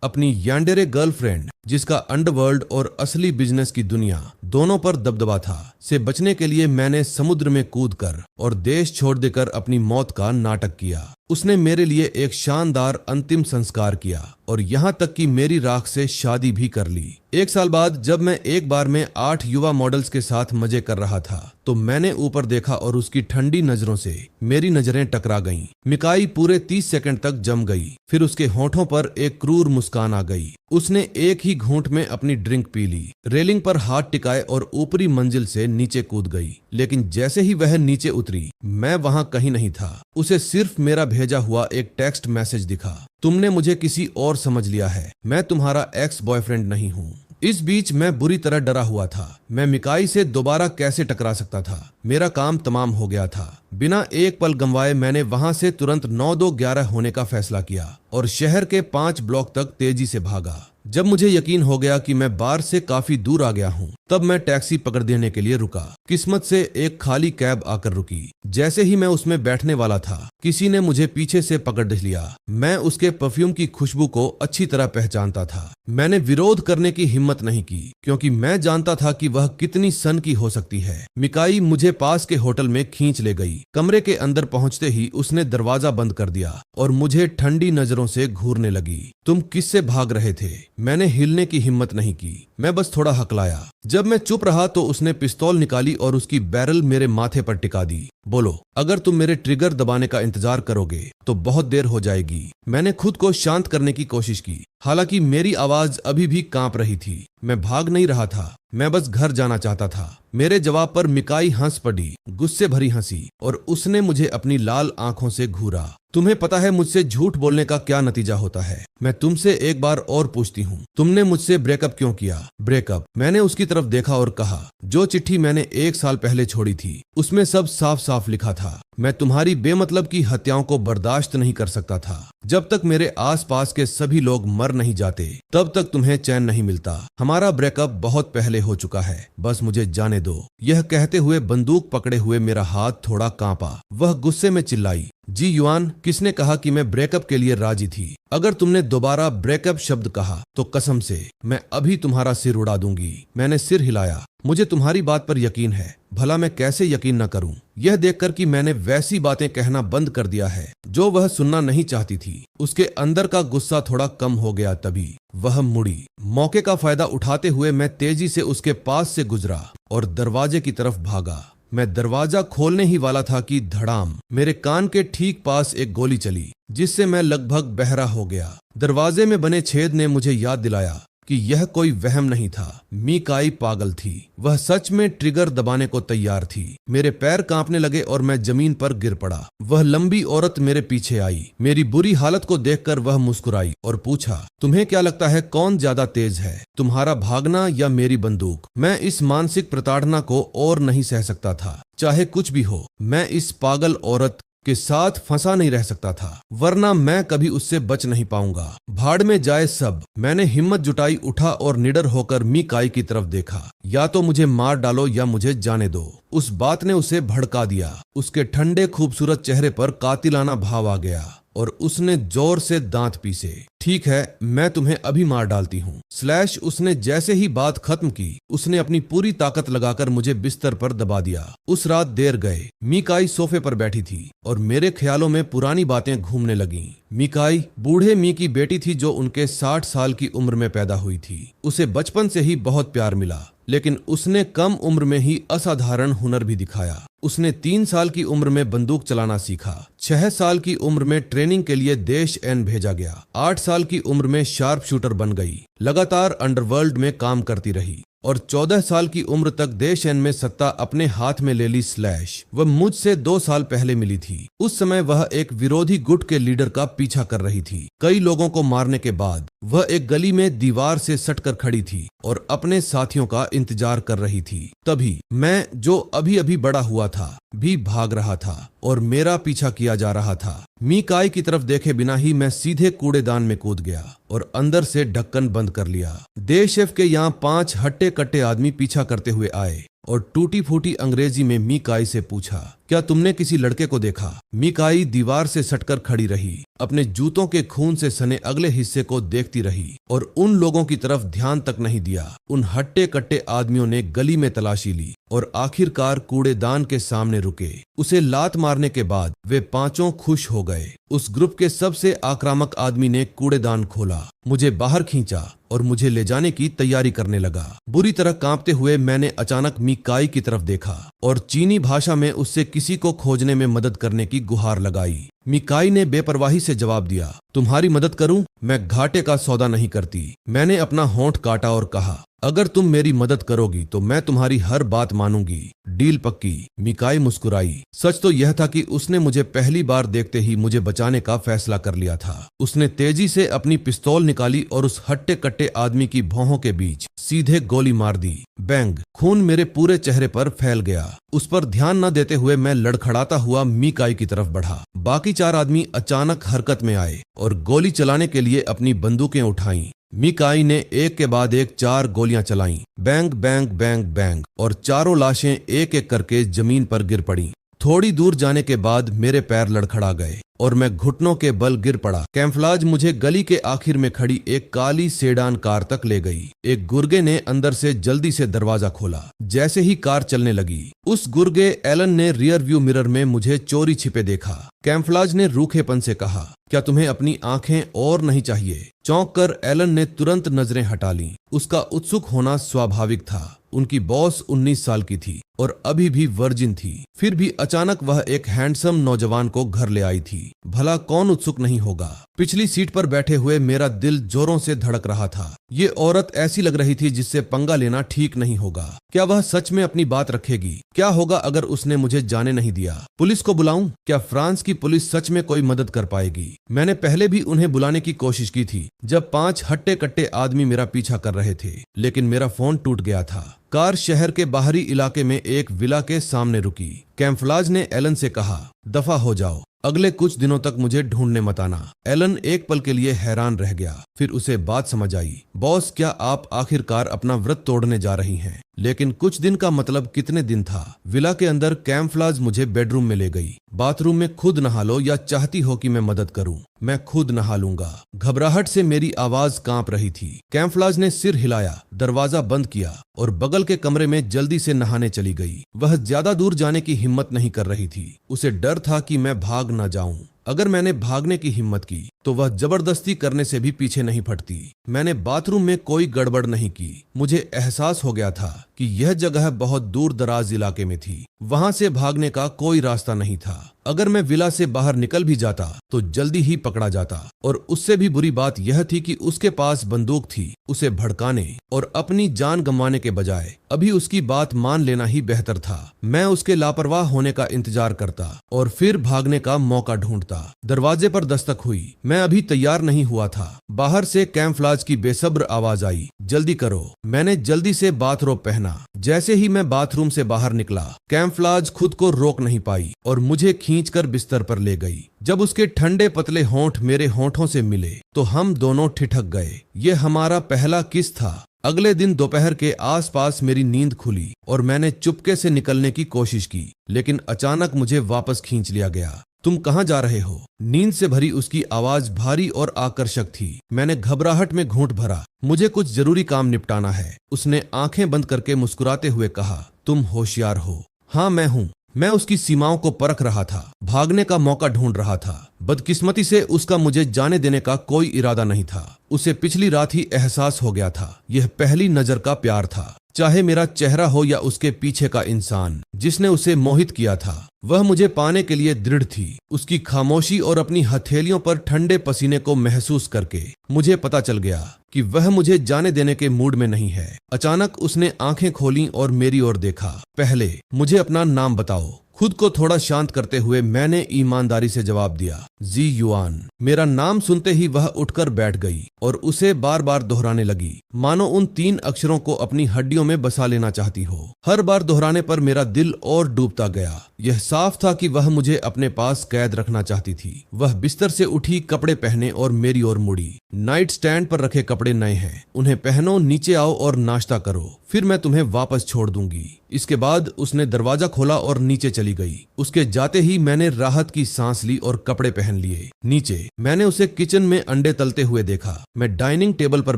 अपनी यान्डेरे गर्लफ्रेंड, जिसका अंडरवर्ल्ड और असली बिजनेस की दुनिया दोनों पर दबदबा था, से बचने के लिए मैंने समुद्र में कूदकर और देश छोड़ देकर अपनी मौत का नाटक किया। उसने मेरे लिए एक शानदार अंतिम संस्कार किया और यहाँ तक कि मेरी राख से शादी भी कर ली। 1 साल बाद जब मैं एक बार में 8 युवा मॉडल्स के साथ मजे कर रहा था तो मैंने ऊपर देखा और उसकी ठंडी नजरों से मेरी नजरें टकरा गईं। मिकाई पूरे 30 सेकंड तक जम गई, फिर उसके होठों पर एक क्रूर मुस्कान आ गई। उसने एक ही घूंट में अपनी ड्रिंक पी ली, रेलिंग पर हाथ टिकाए और ऊपरी मंजिल से नीचे कूद गई। लेकिन जैसे ही वह नीचे उतरी, मैं वहां कहीं नहीं था। उसे सिर्फ मेरा भेजा हुआ एक टेक्स्ट मैसेज दिखा, तुमने मुझे किसी और समझ लिया है, मैं तुम्हारा एक्स बॉयफ्रेंड नहीं हूँ। इस बीच मैं बुरी तरह डरा हुआ था। मैं मिकाई से दोबारा कैसे टकरा सकता था? मेरा काम तमाम हो गया था। बिना एक पल गंवाए मैंने वहां से तुरंत 9-2-11 होने का फैसला किया और शहर के 5 ब्लॉक तक तेजी से भागा। जब मुझे यकीन हो गया कि मैं बार से काफी दूर आ गया हूँ, तब मैं टैक्सी पकड़ देने के लिए रुका। किस्मत से एक खाली कैब आकर रुकी। जैसे ही मैं उसमें बैठने वाला था, किसी ने मुझे पीछे से पकड़ लिया। मैं उसके परफ्यूम की खुशबू को अच्छी तरह पहचानता था। मैंने विरोध करने की हिम्मत नहीं की, क्योंकि मैं जानता था कि वह कितनी सन की हो सकती है। मिकाई मुझे पास के होटल में खींच ले गई। कमरे के अंदर पहुंचते ही उसने दरवाजा बंद कर दिया और मुझे ठंडी नजरों से घूरने लगी। तुम किससे भाग रहे थे? मैंने हिलने की हिम्मत नहीं की, मैं बस थोड़ा हकलाया। जब मैं चुप रहा तो उसने पिस्तौल निकाली और उसकी बैरल मेरे माथे पर टिका दी। बोलो, अगर तुम मेरे ट्रिगर दबाने का इंतजार करोगे तो बहुत देर हो जाएगी। मैंने खुद को शांत करने की कोशिश की, हालांकि मेरी आवाज अभी भी कांप रही थी। मैं भाग नहीं रहा था, मैं बस घर जाना चाहता था। मेरे जवाब पर मिकाई हंस पड़ी, गुस्से भरी हंसी, और उसने मुझे अपनी लाल आंखों से घूरा। तुम्हें पता है मुझसे झूठ बोलने का क्या नतीजा होता है? मैं तुमसे एक बार और पूछती हूँ, तुमने मुझसे ब्रेकअप क्यों किया? ब्रेकअप? मैंने उसकी तरफ देखा और कहा, जो चिट्ठी मैंने 1 साल पहले छोड़ी थी उसमें सब साफ साफ लिखा था। मैं तुम्हारी बेमतलब की हत्याओं को बर्दाश्त नहीं कर सकता था। जब तक मेरे आसपास के सभी लोग मर नहीं जाते तब तक तुम्हें चैन नहीं मिलता। हमारा ब्रेकअप बहुत पहले हो चुका है, बस मुझे जाने दो। यह कहते हुए बंदूक पकड़े हुए मेरा हाथ थोड़ा कांपा। वह गुस्से में चिल्लाई, जी युआन, किसने कहा कि मैं ब्रेकअप के लिए राजी थी? अगर तुमने दोबारा ब्रेकअप शब्द कहा तो कसम से मैं अभी तुम्हारा सिर उड़ा दूंगी। मैंने सिर हिलाया। मुझे तुम्हारी बात पर यकीन है, भला मैं कैसे यकीन न करूं? यह देखकर कि मैंने वैसी बातें कहना बंद कर दिया है जो वह सुनना नहीं चाहती थी, उसके अंदर का गुस्सा थोड़ा कम हो गया। तभी वह मुड़ी। मौके का फायदा उठाते हुए मैं तेजी से उसके पास से गुजरा और दरवाजे की तरफ भागा। मैं दरवाजा खोलने ही वाला था कि धड़ाम, मेरे कान के ठीक पास एक गोली चली, जिससे मैं लगभग बहरा हो गया। दरवाजे में बने छेद ने मुझे याद दिलाया कि यह कोई वहम नहीं था। मिकाई पागल थी, वह सच में ट्रिगर दबाने को तैयार थी। मेरे पैर कांपने लगे और मैं जमीन पर गिर पड़ा। वह लंबी औरत मेरे पीछे आई। मेरी बुरी हालत को देखकर वह मुस्कुराई और पूछा, तुम्हें क्या लगता है कौन ज्यादा तेज है, तुम्हारा भागना या मेरी बंदूक? मैं इस मानसिक प्रताड़ना को और नहीं सह सकता था। चाहे कुछ भी हो, मैं इस पागल औरत के साथ फंसा नहीं रह सकता था, वरना मैं कभी उससे बच नहीं पाऊंगा। भाड़ में जाए सब। मैंने हिम्मत जुटाई, उठा और निडर होकर मिकाई की तरफ देखा। या तो मुझे मार डालो या मुझे जाने दो। उस बात ने उसे भड़का दिया। उसके ठंडे खूबसूरत चेहरे पर कातिलाना भाव आ गया और उसने जोर से दांत पीसे। ठीक है, मैं तुम्हें अभी मार डालती हूँ। स्लैश। उसने जैसे ही बात खत्म की, उसने अपनी पूरी ताकत लगाकर मुझे बिस्तर पर दबा दिया। उस रात देर गए। मिकाई सोफे पर बैठी थी और मेरे ख्यालों में पुरानी बातें घूमने लगीं। मिकाई बूढ़े मी की बेटी थी जो उनके 60 साल की उम्र में पैदा हुई थी। उसे बचपन से ही बहुत प्यार मिला, लेकिन उसने कम उम्र में ही असाधारण हुनर भी दिखाया। उसने 3 साल की उम्र में बंदूक चलाना सीखा। 6 साल की उम्र में ट्रेनिंग के लिए देश एन भेजा गया। 8 साल की उम्र में शार्प शूटर बन गई। लगातार अंडरवर्ल्ड में काम करती रही और 14 साल की उम्र तक देश एन में सत्ता अपने हाथ में ले ली। स्लैश। वह मुझसे 2 साल पहले मिली थी। उस समय वह एक विरोधी गुट के लीडर का पीछा कर रही थी। कई लोगों को मारने के बाद वह एक गली में दीवार से सटकर खड़ी थी और अपने साथियों का इंतजार कर रही थी। तभी मैं, जो अभी अभी बड़ा हुआ था, भी भाग रहा था और मेरा पीछा किया जा रहा था। मिकाई की तरफ देखे बिना ही मैं सीधे कूड़ेदान में कूद गया और अंदर से ढक्कन बंद कर लिया। देशेफ के यहाँ 5 हट्टे कट्टे आदमी पीछा करते हुए आए और टूटी फूटी अंग्रेजी में मिकाई से पूछा, क्या तुमने किसी लड़के को देखा? मिकाई दीवार से सटकर खड़ी रही, अपने जूतों के खून से सने अगले हिस्से को देखती रही और उन लोगों की तरफ ध्यान तक नहीं दिया। उन हट्टे कट्टे आदमियों ने गली में तलाशी ली और आखिरकार कूड़ेदान के सामने रुके। उसे लात मारने के बाद वे पांचों खुश हो गए। उस ग्रुप के सबसे आक्रामक आदमी ने कूड़ेदान खोला, मुझे बाहर खींचा और मुझे ले जाने की तैयारी करने लगा। बुरी तरह कांपते हुए मैंने अचानक मिकाई की तरफ देखा और चीनी भाषा में उससे किसी को खोजने में मदद करने की गुहार लगाई। मिकाई ने बेपरवाही से जवाब दिया, तुम्हारी मदद करूं? मैं घाटे का सौदा नहीं करती। मैंने अपना होंठ काटा और कहा, अगर तुम मेरी मदद करोगी तो मैं तुम्हारी हर बात मानूंगी। डील पक्की। मिकाई मुस्कुराई। सच तो यह था कि उसने मुझे पहली बार देखते ही मुझे बचाने का फैसला कर लिया था। उसने तेजी से अपनी पिस्तौल निकाली और उस हट्टे कट्टे आदमी की भौहों के बीच सीधे गोली मार दी। बैंग। खून मेरे पूरे चेहरे पर फैल गया। उस पर ध्यान न देते हुए मैं लड़खड़ाता हुआ मिकाई की तरफ बढ़ा। बाकी चार आदमी अचानक हरकत में आए और गोली चलाने के लिए अपनी बंदूकें उठाईं। मिकाई ने एक के बाद एक 4 गोलियां चलाईं। बैंग बैंग बैंग बैंग और चारों लाशें एक एक करके जमीन पर गिर पड़ीं। थोड़ी दूर जाने के बाद मेरे पैर लड़खड़ा गए और मैं घुटनों के बल गिर पड़ा। कैम्फलाज मुझे गली के आखिर में खड़ी एक काली सेडान कार तक ले गई। एक गुर्गे ने अंदर से जल्दी से दरवाजा खोला। जैसे ही कार चलने लगी, उस गुर्गे एलन ने रियर व्यू मिरर में मुझे चोरी छिपे देखा। कैम्फलाज ने रूखेपन से कहा, क्या तुम्हें अपनी आंखें और नहीं चाहिए? चौंक कर एलन ने तुरंत नजरें हटा लीं। उसका उत्सुक होना स्वाभाविक था। उनकी बॉस 19 साल की थी और अभी भी वर्जिन थी। फिर भी अचानक वह एक हैंडसम नौजवान को घर ले आई थी। भला कौन उत्सुक नहीं होगा? पिछली सीट पर बैठे हुए मेरा दिल जोरों से धड़क रहा था। ये औरत ऐसी लग रही थी जिससे पंगा लेना ठीक नहीं होगा। क्या वह सच में अपनी बात रखेगी? क्या होगा अगर उसने मुझे जाने नहीं दिया? पुलिस को बुलाऊं? क्या फ्रांस की पुलिस सच में कोई मदद कर पाएगी? मैंने पहले भी उन्हें बुलाने की कोशिश की थी जब 5 हट्टे कट्टे आदमी मेरा पीछा कर रहे थे, लेकिन मेरा फोन टूट गया था। कार शहर के बाहरी इलाके में एक विला के सामने रुकी। कैम्फलाज ने एलन से कहा, दफा हो जाओ, अगले कुछ दिनों तक मुझे ढूंढने मत आना। एलन एक पल के लिए हैरान रह गया, फिर उसे बात समझ आई। बॉस, क्या आप आखिरकार अपना व्रत तोड़ने जा रही हैं? लेकिन कुछ दिन का मतलब कितने दिन था? विला के अंदर कैम्फलाज मुझे बेडरूम में ले गई। बाथरूम में खुद नहा लो या चाहती हो कि मैं मदद करूं? मैं खुद नहा लूंगा। घबराहट से मेरी आवाज कांप रही थी। कैम्फलाज ने सिर हिलाया, दरवाजा बंद किया और बगल के कमरे में जल्दी से नहाने चली गई। वह ज्यादा दूर जाने की हिम्मत नहीं कर रही थी। उसे डर था कि मैं भाग न जाऊं। अगर मैंने भागने की हिम्मत की तो वह जबरदस्ती करने से भी पीछे नहीं हटती। मैंने बाथरूम में कोई गड़बड़ नहीं की। मुझे एहसास हो गया था कि यह जगह बहुत दूर दराज इलाके में थी। वहां से भागने का कोई रास्ता नहीं था। अगर मैं विला से बाहर निकल भी जाता तो जल्दी ही पकड़ा जाता। और उससे भी बुरी बात यह थी कि उसके पास बंदूक थी। उसे भड़काने और अपनी जान गंवाने के बजाय अभी उसकी बात मान लेना ही बेहतर था। मैं उसके लापरवाह होने का इंतजार करता और फिर भागने का मौका ढूंढता। दरवाजे पर दस्तक हुई। मैं अभी तैयार नहीं हुआ था। बाहर से कैम्फलाज की बेसब्र आवाज आई, जल्दी करो। मैंने जल्दी से बाथरोब पहना। जैसे ही मैं बाथरूम से बाहर निकला, कैम्फलाज खुद को रोक नहीं पाई और मुझे खींचकर बिस्तर पर ले गई। जब उसके ठंडे पतले होंठ मेरे होंठों से मिले तो हम दोनों ठिठक गए। ये हमारा पहला किस था। अगले दिन दोपहर के आसपास मेरी नींद खुली और मैंने चुपके से निकलने की कोशिश की, लेकिन अचानक मुझे वापस खींच लिया गया। तुम कहाँ जा रहे हो? नींद से भरी उसकी आवाज भारी और आकर्षक थी। मैंने घबराहट में घूंट भरा। मुझे कुछ जरूरी काम निपटाना है। उसने आंखें बंद करके मुस्कुराते हुए कहा, तुम होशियार हो। हाँ, मैं हूँ। मैं उसकी सीमाओं को परख रहा था, भागने का मौका ढूंढ रहा था। बदकिस्मती से उसका मुझे जाने देने का कोई इरादा नहीं था। उसे पिछली रात ही एहसास हो गया था। यह पहली नजर का प्यार था। चाहे मेरा चेहरा हो या उसके पीछे का इंसान जिसने उसे मोहित किया था, वह मुझे पाने के लिए दृढ़ थी। उसकी खामोशी और अपनी हथेलियों पर ठंडे पसीने को महसूस करके मुझे पता चल गया कि वह मुझे जाने देने के मूड में नहीं है। अचानक उसने आंखें खोलीं और मेरी ओर देखा। पहले मुझे अपना नाम बताओ। खुद को थोड़ा शांत करते हुए मैंने ईमानदारी से जवाब दिया, जी युआन। मेरा नाम सुनते ही वह उठकर बैठ गई और उसे बार बार दोहराने लगी, मानो उन 3 अक्षरों को अपनी हड्डियों में बसा लेना चाहती हो। हर बार दोहराने पर मेरा दिल और डूबता गया। यह साफ था कि वह मुझे अपने पास कैद रखना चाहती थी। वह बिस्तर से उठी, कपड़े पहने और मेरी ओर मुड़ी। नाइट स्टैंड पर रखे कपड़े नए हैं, उन्हें पहनो, नीचे आओ और नाश्ता करो, फिर मैं तुम्हें वापस छोड़ दूंगी। इसके बाद उसने दरवाजा खोला और नीचे चली गई। उसके जाते ही मैंने राहत की सांस ली और कपड़े पहन लिए। नीचे मैंने उसे किचन में अंडे तलते हुए देखा। मैं डाइनिंग टेबल पर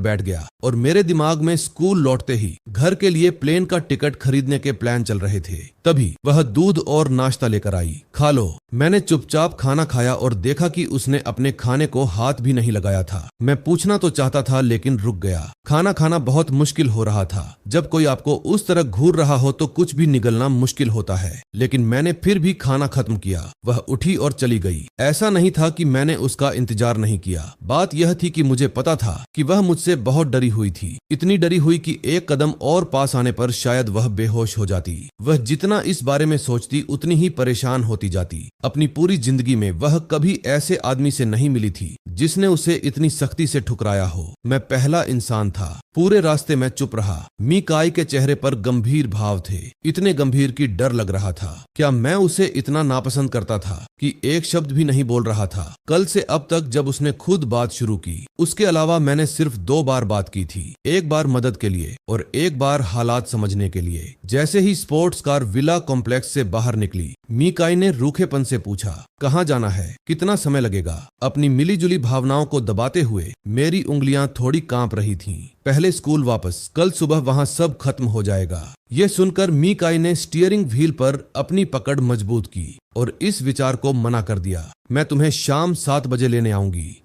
बैठ गया और मेरे दिमाग में स्कूल लौटते ही घर के लिए प्लेन का टिकट खरीदने के प्लान चल रहे थे। तभी वह दूध और नाश्ता लेकर आई। खा लो। मैंने चुपचाप खाना खाया और देखा कि उसने अपने खाने को हाथ भी नहीं लगाया था। मैं पूछना तो चाहता था लेकिन रुक गया। खाना खाना बहुत मुश्किल हो रहा था। जब कोई आपको उस तरह घूर रहा हो तो कुछ भी निगलना मुश्किल होता है, लेकिन मैंने फिर भी खाना खत्म किया। वह उठी और चली गई। ऐसा नहीं था कि मैंने उसका इंतजार नहीं किया। बात यह थी कि मुझे पता था कि वह मुझसे बहुत डरी हुई थी। इतनी डरी हुई कि एक कदम और पास आने पर शायद वह बेहोश हो जाती। वह जितना इस बारे में सोचती उतनी ही परेशान होती जाती। अपनी पूरी जिंदगी में वह कभी ऐसे आदमी से नहीं मिली थी जिसने उसे इतनी सख्ती से ठुकराया हो। मैं पहला इंसान था। पूरे रास्ते में चुप रहा। मीकाई के चेहरे पर गंभीर भाव थे, इतने गंभीर कि डर लग रहा था। क्या मैं उसे इतना नापसंद करता था कि एक शब्द भी नहीं बोल रहा था? कल से अब तक जब उसने खुद बात शुरू की, उसके अलावा मैंने सिर्फ 2 बार बात की थी। एक बार मदद के लिए और एक बार हालात समझने के लिए। जैसे ही स्पोर्ट्स कार विला कॉम्प्लेक्स से बाहर निकली, मीकाई ने रूखेपन से पूछा, कहाँ जाना है? कितना समय लगेगा? अपनी मिलीजुली भावनाओं को दबाते हुए मेरी उंगलियां थोड़ी कांप रही थीं। पहले स्कूल वापस, कल सुबह वहां सब खत्म हो जाएगा। ये सुनकर मीकाई ने स्टीयरिंग व्हील पर अपनी पकड़ मजबूत की और इस विचार को मना कर दिया। मैं तुम्हें शाम 7 बजे लेने आऊंगी।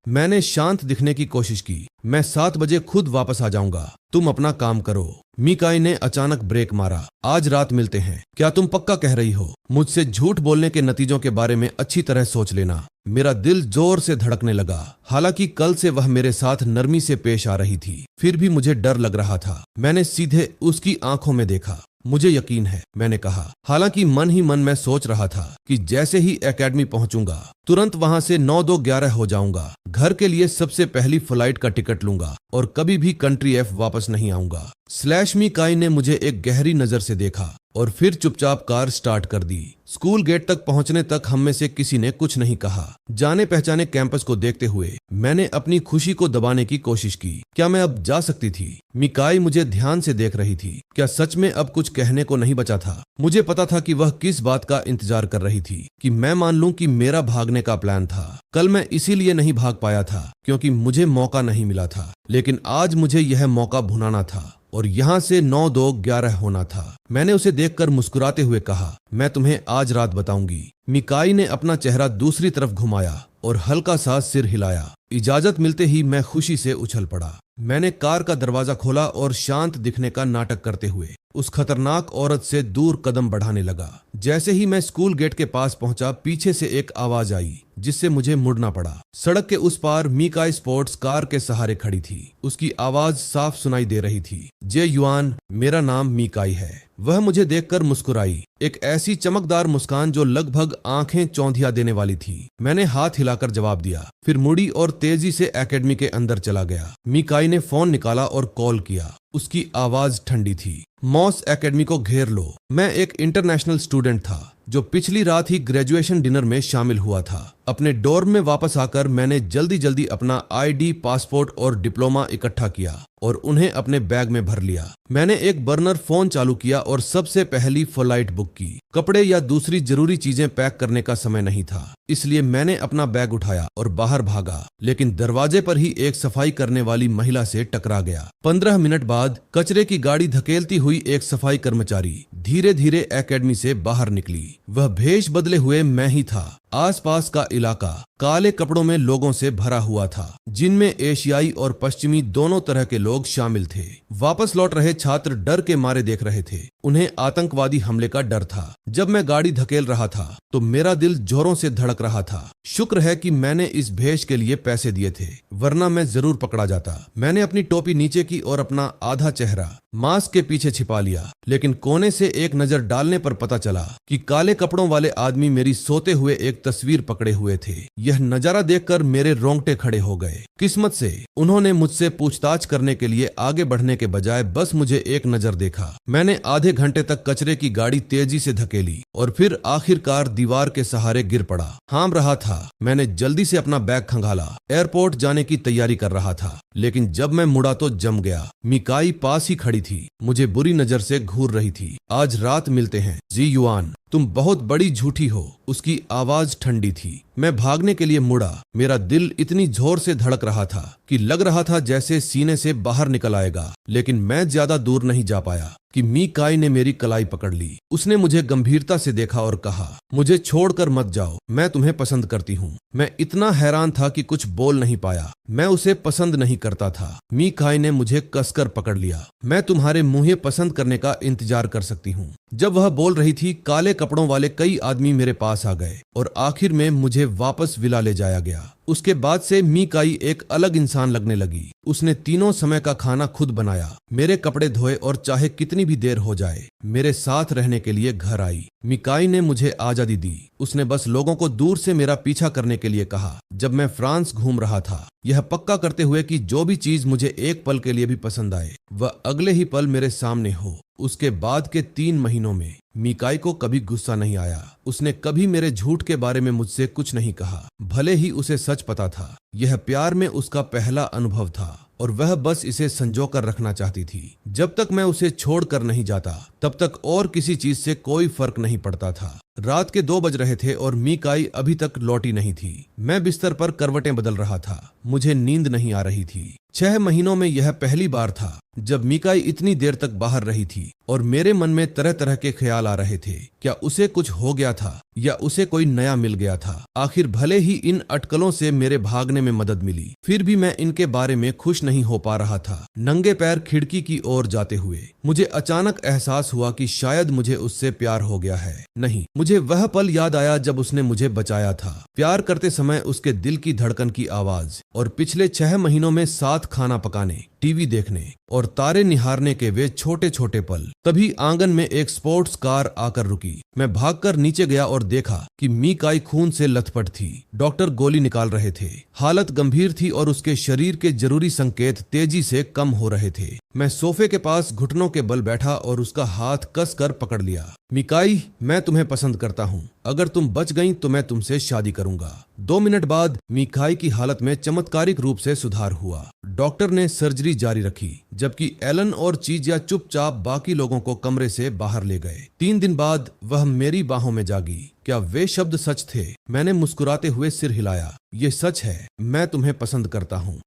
मैंने शांत दिखने की कोशिश की। मैं 7 बजे खुद वापस आ जाऊंगा। तुम अपना काम करो। मीकाई ने अचानक ब्रेक मारा। आज रात मिलते हैं। क्या तुम पक्का कह रही हो? मुझसे झूठ बोलने के नतीजों के बारे में अच्छी तरह सोच लेना। मेरा दिल जोर से धड़कने लगा। हालांकि कल से वह मेरे साथ नरमी से पेश आ रही थी, फिर भी मुझे डर लग रहा था। मैंने सीधे उसकी आंखों में देखा। मुझे यकीन है, मैंने कहा। हालांकि मन ही मन में सोच रहा था कि जैसे ही एकेडमी पहुंचूंगा तुरंत वहां से 9-2-11 हो जाऊंगा। घर के लिए सबसे पहली फ्लाइट का टिकट लूंगा और कभी भी कंट्री एफ वापस नहीं आऊंगा। मीकाई ने मुझे एक गहरी नजर से देखा और फिर चुपचाप कार स्टार्ट कर दी। स्कूल गेट तक पहुंचने तक हम में से किसी ने कुछ नहीं कहा। जाने पहचाने कैंपस को देखते हुए मैंने अपनी खुशी को दबाने की कोशिश की। क्या मैं अब जा सकती थी? मीकाई मुझे ध्यान से देख रही थी। क्या सच में अब कुछ कहने को नहीं बचा था? मुझे पता था कि वह किस बात का इंतजार कर रही थी, कि मैं मान लूं कि मेरा भागने का प्लान था। कल मैं इसीलिए नहीं भाग पाया था क्योंकि मुझे मौका नहीं मिला था, लेकिन आज मुझे यह मौका भुनाना था और यहाँ से 9-2-11 होना था। मैंने उसे देखकर मुस्कुराते हुए कहा, मैं तुम्हें आज रात बताऊंगी। मीकाई ने अपना चेहरा दूसरी तरफ घुमाया और हल्का सा सिर हिलाया। इजाजत मिलते ही मैं खुशी से उछल पड़ा। मैंने कार का दरवाजा खोला और शांत दिखने का नाटक करते हुए उस खतरनाक औरत से दूर कदम बढ़ाने लगा। जैसे ही मैं स्कूल गेट के पास पहुंचा, पीछे से एक आवाज आई जिससे मुझे मुड़ना पड़ा। सड़क के उस पार मीकाई स्पोर्ट्स कार के सहारे खड़ी थी। उसकी आवाज साफ सुनाई दे रही थी, जे युआन, मेरा नाम मीकाई है। वह मुझे देखकर मुस्कुराई, एक ऐसी चमकदार मुस्कान जो लगभग आंखें चौंधिया देने वाली थी। मैंने हाथ हिलाकर जवाब दिया, फिर मुड़ी और तेजी से एकेडमी के अंदर चला गया। मीकाई ने फोन निकाला और कॉल किया। उसकी आवाज ठंडी थी। मॉस एकेडमी को घेर लो। मैं एक इंटरनेशनल स्टूडेंट था जो पिछली रात ही ग्रेजुएशन डिनर में शामिल हुआ था। अपने डॉर्म में वापस आकर मैंने जल्दी जल्दी अपना आईडी, पासपोर्ट और डिप्लोमा इकट्ठा किया और उन्हें अपने बैग में भर लिया। मैंने एक बर्नर फोन चालू किया और सबसे पहली फ्लाइट बुक की। कपड़े या दूसरी जरूरी चीजें पैक करने का समय नहीं था, इसलिए मैंने अपना बैग उठाया और बाहर भागा, लेकिन दरवाजे पर ही एक सफाई करने वाली महिला से टकरा गया। 15 मिनट बाद कचरे की गाड़ी धकेलती हुई एक सफाई कर्मचारी धीरे धीरे एकेडमी से बाहर निकली। वह भेष बदले हुए मैं ही था। आसपास का इलाका काले कपड़ों में लोगों से भरा हुआ था, जिनमें एशियाई और पश्चिमी दोनों तरह के लोग शामिल थे। वापस लौट रहे छात्र डर के मारे देख रहे थे। उन्हें आतंकवादी हमले का डर था। जब मैं गाड़ी धकेल रहा था तो मेरा दिल जोरों से धड़क रहा था। शुक्र है कि मैंने इस भेष के लिए पैसे दिए थे, वरना मैं जरूर पकड़ा जाता। मैंने अपनी टोपी नीचे की और अपना आधा चेहरा मास्क के पीछे छिपा लिया, लेकिन कोने से एक नजर डालने पर पता चला कि काले कपड़ों वाले आदमी मेरी सोते हुए एक एक तस्वीर पकड़े हुए थे। यह नजारा देखकर मेरे रोंगटे खड़े हो गए। किस्मत से उन्होंने मुझसे पूछताछ करने के लिए आगे बढ़ने के बजाय बस मुझे एक नजर देखा। मैंने आधे घंटे तक कचरे की गाड़ी तेजी से धकेली और फिर आखिरकार दीवार के सहारे गिर पड़ा। हाम रहा था। मैंने जल्दी से अपना बैग खंगाला, एयरपोर्ट जाने की तैयारी कर रहा था, लेकिन जब मैं मुड़ा तो जम गया। मिकाई पास ही खड़ी थी, मुझे बुरी नजर से घूर रही थी। आज रात मिलते हैं जी युआन, तुम बहुत बड़ी झूठी हो। उसकी आवाज ठंडी थी। मैं भागने के लिए मुड़ा। मेरा दिल इतनी जोर से धड़क रहा था कि लग रहा था जैसे सीने से बाहर निकल आएगा, लेकिन मैं ज्यादा दूर नहीं जा पाया कि मीकाई ने मेरी कलाई पकड़ ली। उसने मुझे गंभीरता से देखा और कहा, मुझे छोड़कर मत जाओ, मैं तुम्हें पसंद करती हूँ। मैं इतना हैरान था कि कुछ बोल नहीं पाया। मैं उसे पसंद नहीं करता था। मीकाई ने मुझे कसकर पकड़ लिया। मैं तुम्हारे मुंहे पसंद करने का इंतजार कर सकती हूँ। जब वह बोल रही थी, काले कपड़ों वाले कई आदमी मेरे पास आ गए और आखिर में मुझे वापस विला ले जाया गया। उसके बाद से मीकाई एक अलग इंसान लगने लगी। उसने तीनों समय का खाना खुद बनाया, मेरे कपड़े धोए और चाहे कितनी भी देर हो जाए मेरे साथ रहने के लिए घर आई। मिकाई ने मुझे आजादी दी। उसने बस लोगों को दूर से मेरा पीछा करने के लिए कहा। जब मैं फ्रांस घूम रहा था, यह पक्का करते हुए कि जो भी चीज मुझे एक पल के लिए भी पसंद आए वह अगले ही पल मेरे सामने हो। उसके बाद के 3 महीनों में मिकाई को कभी गुस्सा नहीं आया। उसने कभी मेरे झूठ के बारे में मुझसे कुछ नहीं कहा, भले ही उसे सच पता था। यह प्यार में उसका पहला अनुभव था और वह बस इसे संजोकर रखना चाहती थी। जब तक मैं उसे छोड़कर नहीं जाता तब तक और किसी चीज से कोई फर्क नहीं पड़ता था। रात के 2 बज रहे थे और मीकाई अभी तक लौटी नहीं थी। मैं बिस्तर पर करवटें बदल रहा था। मुझे नींद नहीं आ रही थी। 6 महीनों में यह पहली बार था जब मीकाई इतनी देर तक बाहर रही थी और मेरे मन में तरह तरह के ख्याल आ रहे थे। क्या उसे कुछ हो गया था या उसे कोई नया मिल गया था? आखिर भले ही इन अटकलों से मेरे भागने में मदद मिली, फिर भी मैं इनके बारे में खुश नहीं हो पा रहा था। नंगे पैर खिड़की की ओर जाते हुए मुझे अचानक एहसास हुआ कि शायद मुझे उससे प्यार हो गया है। नहीं, मुझे वह पल याद आया जब उसने मुझे बचाया था। प्यार करते समय उसके दिल की धड़कन की आवाज और पिछले 6 महीनों में साथ खाना पकाने, टीवी देखने और तारे निहारने के वे छोटे छोटे पल। तभी आंगन में एक स्पोर्ट्स कार आकर रुकी। मैं भागकर नीचे गया और देखा कि मीकाई खून से लथपथ थी। डॉक्टर गोली निकाल रहे थे। हालत गंभीर थी और उसके शरीर के जरूरी संकेत तेजी से कम हो रहे थे। मैं सोफे के पास घुटनों के बल बैठा और उसका हाथ कसकर पकड़ लिया। मिकाई, मैं तुम्हें पसंद करता हूँ। अगर तुम बच गईं तो मैं तुमसे शादी करूंगा। 2 मिनट बाद मिकाई की हालत में चमत्कारिक रूप से सुधार हुआ। डॉक्टर ने सर्जरी जारी रखी जबकि एलन और चीजिया चुपचाप बाकी लोगों को कमरे से बाहर ले गए। 3 दिन बाद वह मेरी बाहों में जागी। क्या वे शब्द सच थे? मैंने मुस्कुराते हुए सिर हिलाया। ये सच है, मैं तुम्हें पसंद करता हूँ।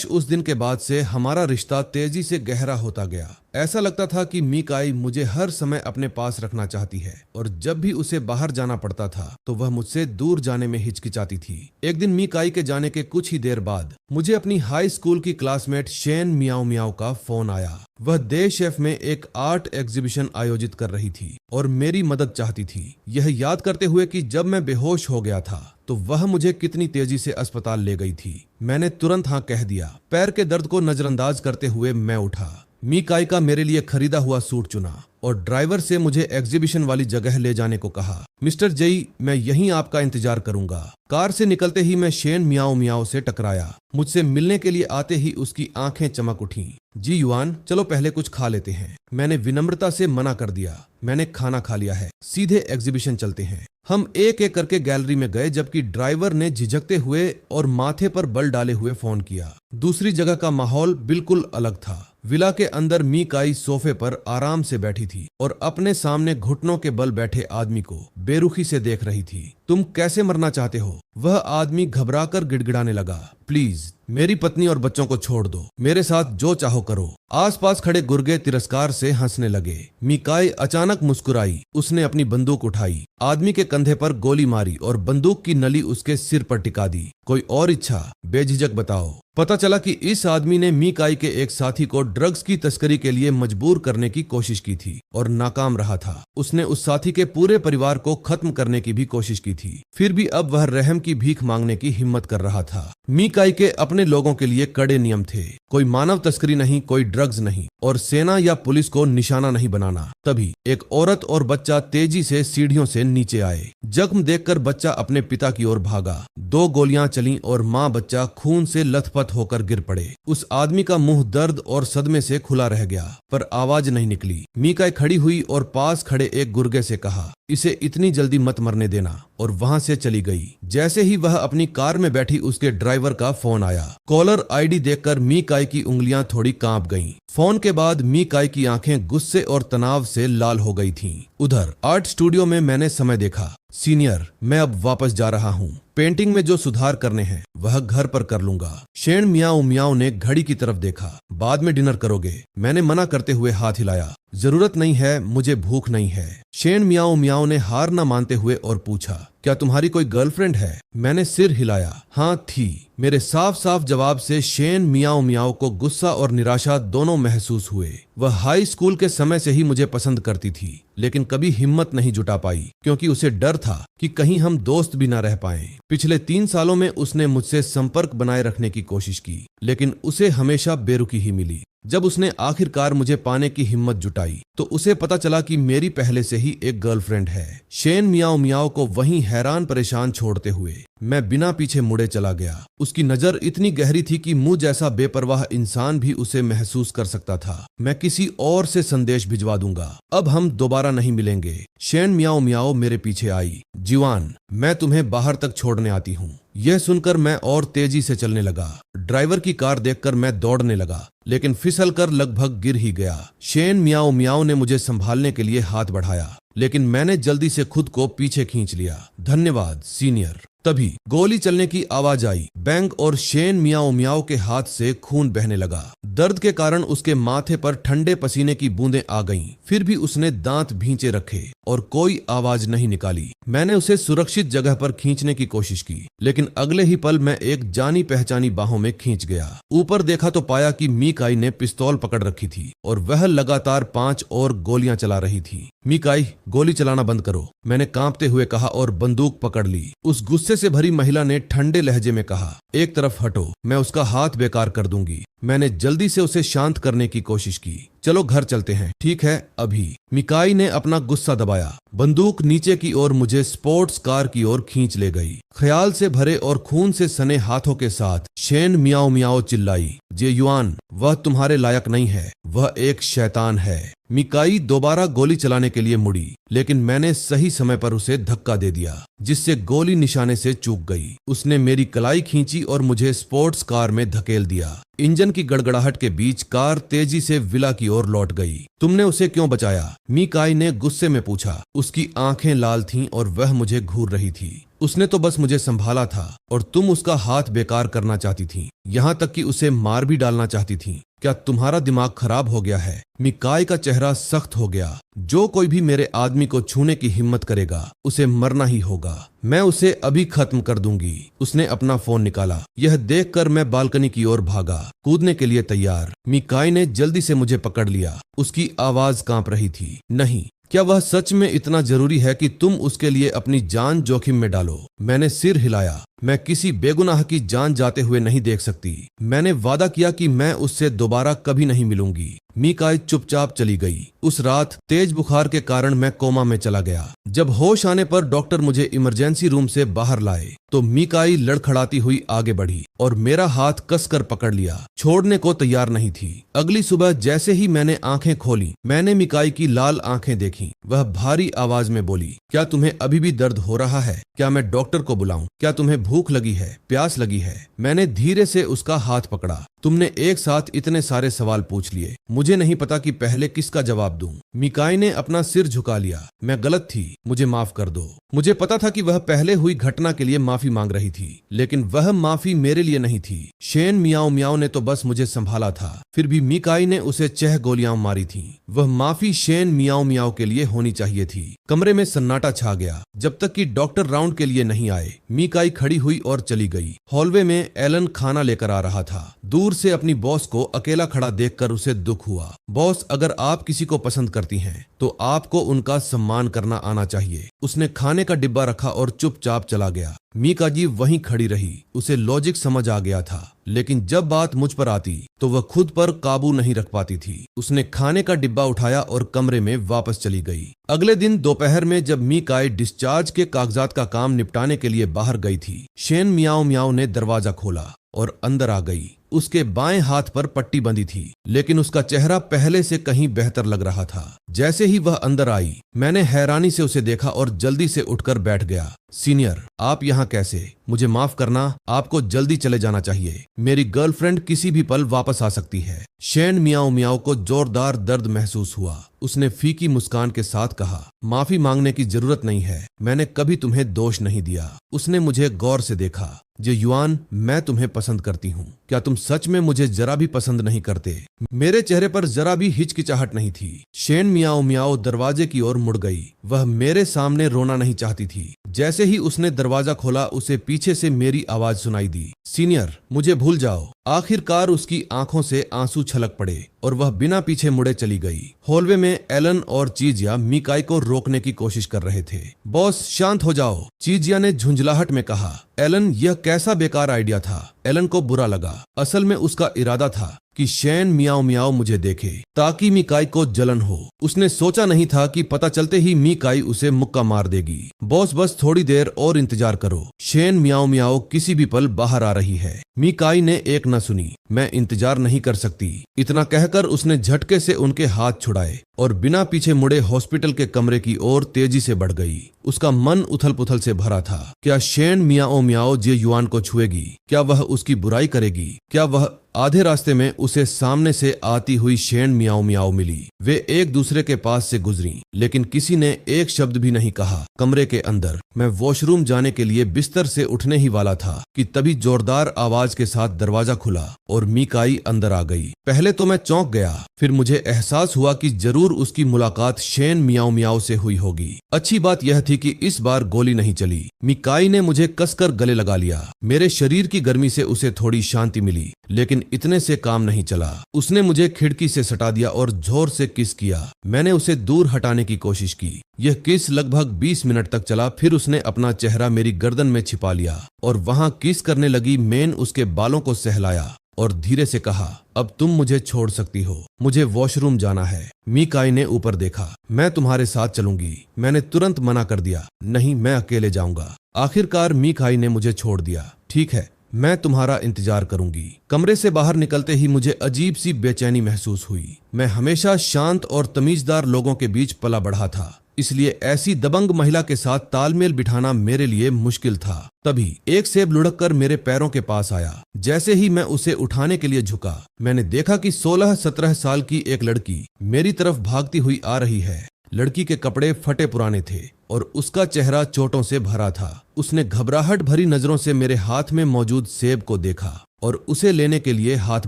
उस दिन के बाद से हमारा रिश्ता तेजी से गहरा होता गया। ऐसा लगता था कि मिकाई मुझे हर समय अपने पास रखना चाहती है और जब भी उसे बाहर जाना पड़ता था तो वह मुझसे दूर जाने में हिचकिचाती थी। एक दिन मिकाई के जाने के कुछ ही देर बाद मुझे अपनी हाई स्कूल की क्लासमेट शेन मियाओ मियाओ का फोन आया। वह दे शेफ में एक आर्ट एग्जीबिशन आयोजित कर रही थी और मेरी मदद चाहती थी, यह याद करते हुए कि जब मैं बेहोश हो गया था तो वह मुझे कितनी तेजी से अस्पताल ले गई थी। मैंने तुरंत हाँ कह दिया। पैर के दर्द को नजरअंदाज करते हुए मैं उठा। मिकाई का मेरे लिए खरीदा हुआ सूट चुना और ड्राइवर से मुझे एग्जीबिशन वाली जगह ले जाने को कहा। मिस्टर जेई, मैं यहीं आपका इंतजार करूंगा। कार से निकलते ही मैं शेन मियाओ मियाओ से टकराया। मुझसे मिलने के लिए आते ही उसकी आंखें चमक उठीं। जी युआन, चलो पहले कुछ खा लेते हैं। मैंने विनम्रता से मना कर दिया। मैंने खाना खा लिया है, सीधे एग्जीबिशन चलते हैं। हम एक एक करके गैलरी में गए जबकि ड्राइवर ने झिझकते हुए और माथे पर बल डाले हुए फोन किया। दूसरी जगह का माहौल बिल्कुल अलग था। विला के अंदर मिकाई सोफे पर आराम से बैठी थी और अपने सामने घुटनों के बल बैठे आदमी को बेरुखी से देख रही थी। तुम कैसे मरना चाहते हो? वह आदमी घबराकर गिड़गिड़ाने लगा। प्लीज मेरी पत्नी और बच्चों को छोड़ दो, मेरे साथ जो चाहो करो। आसपास खड़े गुर्गे तिरस्कार से हंसने लगे। मिकाई अचानक मुस्कुराई। उसने अपनी बंदूक उठाई, आदमी के कंधे पर गोली मारी और बंदूक की नली उसके सिर पर टिका दी। कोई और इच्छा? बेझिझक बताओ। पता चला कि इस आदमी ने मिकाई के एक साथी को ड्रग्स की तस्करी के लिए मजबूर करने की कोशिश की थी और नाकाम रहा था। उसने उस साथी के पूरे परिवार को खत्म करने की भी कोशिश की थी, फिर भी अब वह रहम की भीख मांगने की हिम्मत कर रहा था। मिकाई के अपने लोगों के लिए कड़े नियम थे। कोई मानव तस्करी नहीं, कोई ड्रग्स नहीं और सेना या पुलिस को निशाना नहीं बनाना। तभी एक औरत और बच्चा तेजी से सीढ़ियों से नीचे आए। जख्म देखकर बच्चा अपने पिता की ओर भागा। 2 गोलियां चलीं और माँ बच्चा खून से लथपथ होकर गिर पड़े। उस आदमी का मुंह दर्द और सदमे से खुला रह गया, पर आवाज नहीं निकली। मीकाई खड़ी हुई और पास खड़े एक गुर्गे से कहा, इसे इतनी जल्दी मत मरने देना, और वहां से चली गई। जैसे ही वह अपनी कार में बैठी, उसके ड्राइवर का फोन आया। कॉलर आईडी देखकर मीकाई की उंगलियां थोड़ी कांप गईं। फोन के बाद मीकाई की आंखें गुस्से और तनाव से लाल हो गई थीं। उधर आर्ट स्टूडियो में मैंने समय देखा। सीनियर, मैं अब वापस जा रहा हूँ। पेंटिंग में जो सुधार करने हैं वह घर पर कर लूंगा। शेन मियाओ मियाओ ने घड़ी की तरफ देखा। बाद में डिनर करोगे? मैंने मना करते हुए हाथ हिलाया। जरूरत नहीं है, मुझे भूख नहीं है। शेन मियाओ मियाओ ने हार न मानते हुए और पूछा, क्या तुम्हारी कोई गर्लफ्रेंड है? मैंने सिर हिलाया। हाँ थी। मेरे साफ साफ जवाब से शेन मियाओ मियाओ को गुस्सा और निराशा दोनों महसूस हुए। वह हाई स्कूल के समय से ही मुझे पसंद करती थी, लेकिन कभी हिम्मत नहीं जुटा पाई, क्योंकि उसे डर था कि कहीं हम दोस्त भी न रह पाएं। पिछले 3 सालों में उसने मुझसे संपर्क बनाए रखने की कोशिश की, लेकिन उसे हमेशा बेरुखी ही मिली। जब उसने आखिरकार मुझे पाने की हिम्मत जुटाई तो उसे पता चला कि मेरी पहले से ही एक गर्लफ्रेंड है। शेन मियाओ मियाओ को वहीं हैरान परेशान छोड़ते हुए मैं बिना पीछे मुड़े चला गया। उसकी नजर इतनी गहरी थी कि मुझ जैसा बेपरवाह इंसान भी उसे महसूस कर सकता था। मैं किसी और से संदेश भिजवा दूंगा, अब हम दोबारा नहीं मिलेंगे। शेन मियाओ मियाओ मेरे पीछे आई। जीवान, मैं तुम्हें बाहर तक छोड़ने आती हूँ। यह सुनकर मैं और तेजी से चलने लगा। ड्राइवर की कार देखकर मैं दौड़ने लगा, लेकिन फिसलकर लगभग गिर ही गया। शेन मियाओ मियाओ ने मुझे संभालने के लिए हाथ बढ़ाया, लेकिन मैंने जल्दी से खुद को पीछे खींच लिया। धन्यवाद सीनियर। तभी गोली चलने की आवाज आई। बैंग और शेन मियाओ मियाओ के हाथ से खून बहने लगा। दर्द के कारण उसके माथे पर ठंडे पसीने की बूंदें आ गईं। फिर भी उसने दांत भींचे रखे और कोई आवाज नहीं निकाली। मैंने उसे सुरक्षित जगह पर खींचने की कोशिश की, लेकिन अगले ही पल मैं एक जानी पहचानी बाहों में खींच गया। ऊपर देखा तो पाया कि मीकाई ने पिस्तौल पकड़ रखी थी और वह लगातार 5 और गोलियां चला रही थी। मीकाई, गोली चलाना बंद करो, मैंने कांपते हुए कहा और बंदूक पकड़ ली। उस गुस्से से भरी महिला ने ठंडे लहजे में कहा, एक तरफ हटो, मैं उसका हाथ बेकार कर दूंगी। मैंने जल्दी से उसे शांत करने की कोशिश की। चलो घर चलते हैं। ठीक है, अभी। मिकाई ने अपना गुस्सा दबाया। बंदूक नीचे की ओर मुझे स्पोर्ट्स कार की ओर खींच ले गई। ख्याल से भरे और खून से सने हाथों के साथ शेन मियाओ मियाओ चिल्लाई, जे युआन, वह तुम्हारे लायक नहीं है, वह एक शैतान है। मिकाई दोबारा गोली चलाने के लिए मुड़ी, लेकिन मैंने सही समय पर उसे धक्का दे दिया, जिससे गोली निशाने से चूक गई। उसने मेरी कलाई खींची और मुझे स्पोर्ट्स कार में धकेल दिया। इंजन की गड़गड़ाहट के बीच कार तेजी से विला की ओर लौट गई। तुमने उसे क्यों बचाया? मिकाई ने गुस्से में पूछा। उसकी आंखें लाल थीं और वह मुझे घूर रही थी। उसने तो बस मुझे संभाला था और तुम उसका हाथ बेकार करना चाहती थी, यहाँ तक कि उसे मार भी डालना चाहती थी। क्या तुम्हारा दिमाग खराब हो गया है? मिकाई का चेहरा सख्त हो गया। जो कोई भी मेरे आदमी को छूने की हिम्मत करेगा, उसे मरना ही होगा। मैं उसे अभी खत्म कर दूंगी। उसने अपना फोन निकाला। यह देखकर मैं बालकनी की ओर भागा, कूदने के लिए तैयार। मिकाई ने जल्दी से मुझे पकड़ लिया। उसकी आवाज कांप रही थी। नहीं, क्या वह सच में इतना जरूरी है कि तुम उसके लिए अपनी जान जोखिम में डालो? मैंने सिर हिलाया। मैं किसी बेगुनाह की जान जाते हुए नहीं देख सकती। मैंने वादा किया कि मैं उससे दोबारा कभी नहीं मिलूंगी। मिकाई चुपचाप चली गई। उस रात तेज बुखार के कारण मैं कोमा में चला गया। जब होश आने पर डॉक्टर मुझे इमरजेंसी रूम से बाहर लाए तो मिकाई लड़खड़ाती हुई आगे बढ़ी और मेरा हाथ कसकर पकड़ लिया। छोड़ने को तैयार नहीं थी। अगली सुबह जैसे ही मैंने आंखें खोली, मैंने मिकाई की लाल आंखें देखी। वह भारी आवाज में बोली, क्या तुम्हें अभी भी दर्द हो रहा है? क्या मैं डॉक्टर को बुलाऊं? क्या तुम्हें भूख लगी है, प्यास लगी है? मैंने धीरे से उसका हाथ पकड़ा। तुमने एक साथ इतने सारे सवाल पूछ लिए, मुझे नहीं पता कि पहले किसका जवाब दूं। मिकाई ने अपना सिर झुका लिया। मैं गलत थी, मुझे माफ कर दो। मुझे पता था कि वह पहले हुई घटना के लिए माफी मांग रही थी, लेकिन वह माफी मेरे लिए नहीं थी। शेन मियाओ मियाओ ने तो बस मुझे संभाला था, फिर भी मिकाई ने उसे 6 गोलियां मारी थीं। वह माफी शेन मियाओ मियाओ के लिए होनी चाहिए थी। कमरे में सन्नाटा छा गया जब तक कि डॉक्टर राउंड के लिए नहीं आए। मिकाई खड़ी हुई और चली गई। हॉलवे में एलन खाना लेकर आ रहा था। दूर दूर से अपनी बॉस को अकेला खड़ा देखकर उसे दुख हुआ। बॉस, अगर आप किसी को पसंद करती हैं तो आपको उनका सम्मान करना आना चाहिए। उसने खाने का डिब्बा रखा और चुपचाप चला गया। मीकाजी वहीं खड़ी रही। उसे लॉजिक समझ आ गया था, लेकिन जब बात मुझ पर आती तो वह खुद पर काबू नहीं रख पाती थी। उसने खाने का डिब्बा उठाया और कमरे में वापस चली गई। अगले दिन दोपहर में जब मीकाई डिस्चार्ज के कागजात का काम निपटाने के लिए बाहर गई थी, शेन मियाओ मियाओ ने दरवाजा खोला और अंदर आ गई। उसके बाएं हाथ पर पट्टी बंधी थी, लेकिन उसका चेहरा पहले से कहीं बेहतर लग रहा था। जैसे ही वह अंदर आई, मैंने हैरानी से उसे देखा और जल्दी से उठकर बैठ गया। सीनियर, आप यहाँ कैसे? मुझे माफ करना, आपको जल्दी चले जाना चाहिए। मेरी गर्लफ्रेंड किसी भी पल वापस आ सकती है। शेन मियाओ मियाओ को जोरदार दर्द महसूस हुआ। उसने फीकी मुस्कान के साथ कहा, माफी मांगने की जरूरत नहीं है, मैंने कभी तुम्हें दोष नहीं दिया। उसने मुझे गौर से देखा। जे युआन, मैं तुम्हें पसंद करती हूँ। क्या तुम सच में मुझे जरा भी पसंद नहीं करते? मेरे चेहरे पर जरा भी हिचकिचाहट नहीं थी। शेन मियाओ मियाओ दरवाजे की ओर मुड़ गई। वह मेरे सामने रोना नहीं चाहती थी। जैसे ही उसने दरवाजा खोला, उसे पीछे से मेरी आवाज सुनाई दी, सीनियर, मुझे भूल जाओ। आखिरकार उसकी आंखों से आंसू छलक पड़े और वह बिना पीछे मुड़े चली गई। हॉलवे में एलन और चीजिया मीकाई को रोकने की कोशिश कर रहे थे। बॉस, शांत हो जाओ, चीजिया ने झुंझलाहट में कहा। एलन, यह कैसा बेकार आइडिया था। एलन को बुरा लगा। असल में उसका इरादा था कि शेन मियाओ मियाओ मुझे देखे ताकि मीकाई को जलन हो। उसने सोचा नहीं था कि पता चलते ही मीकाई उसे मुक्का मार देगी। बॉस, बस थोड़ी देर और इंतजार करो, शेन मियाओ मियाओ किसी भी पल बाहर आ रही है। मीकाई ने एक न सुनी। मैं इंतजार नहीं कर सकती। इतना कहकर उसने झटके से उनके हाथ छुड़ाए और बिना पीछे मुड़े हॉस्पिटल के कमरे की ओर तेजी से बढ़ गई। उसका मन उथल पुथल से भरा था। क्या शेन मियाओ मियाओ जे युआन को छुएगी? क्या वह उसकी बुराई करेगी? क्या वह आधे रास्ते में उसे सामने से आती हुई शेन मियाओ मियाओ मिली। वे एक दूसरे के पास से गुजरी, लेकिन किसी ने एक शब्द भी नहीं कहा। कमरे के अंदर मैं वॉशरूम जाने के लिए बिस्तर से उठने ही वाला था कि तभी जोरदार आवाज के साथ दरवाजा खुला और मीकाई अंदर आ गई। पहले तो मैं चौंक गया, फिर मुझे एहसास हुआ कि जरूर उसकी मुलाकात शेन मियाओ मियाओ से हुई होगी। अच्छी बात यह थी कि इस बार गोली नहीं चली। मीकाई ने मुझे कसकर गले लगा लिया। मेरे शरीर की गर्मी से उसे थोड़ी शांति मिली, लेकिन इतने से काम नहीं चला। उसने मुझे खिड़की से सटा दिया और जोर से किस किया। मैंने उसे दूर हटाने की कोशिश की। यह किस लगभग 20 मिनट तक चला। फिर उसने अपना चेहरा मेरी गर्दन में छिपा लिया और वहां किस करने लगी। मैंने उसके बालों को सहलाया और धीरे से कहा, अब तुम मुझे छोड़ सकती हो, मुझे वॉशरूम जाना है। मीकाई ने ऊपर देखा। मैं तुम्हारे साथ चलूंगी। मैंने तुरंत मना कर दिया, नहीं, मैं अकेले जाऊंगा। आखिरकार मीकाई ने मुझे छोड़ दिया। ठीक है, मैं तुम्हारा इंतजार करूंगी। कमरे से बाहर निकलते ही मुझे अजीब सी बेचैनी महसूस हुई। मैं हमेशा शांत और तमीजदार लोगों के बीच पला बढ़ा था, इसलिए ऐसी दबंग महिला के साथ तालमेल बिठाना मेरे लिए मुश्किल था। तभी एक सेब लुढ़क कर मेरे पैरों के पास आया। जैसे ही मैं उसे उठाने के लिए झुका, मैंने देखा कि 16-17 साल की एक लड़की मेरी तरफ भागती हुई आ रही है। लड़की के कपड़े फटे पुराने थे और उसका चेहरा चोटों से भरा था। उसने घबराहट भरी नजरों से मेरे हाथ में मौजूद सेब को देखा और उसे लेने के लिए हाथ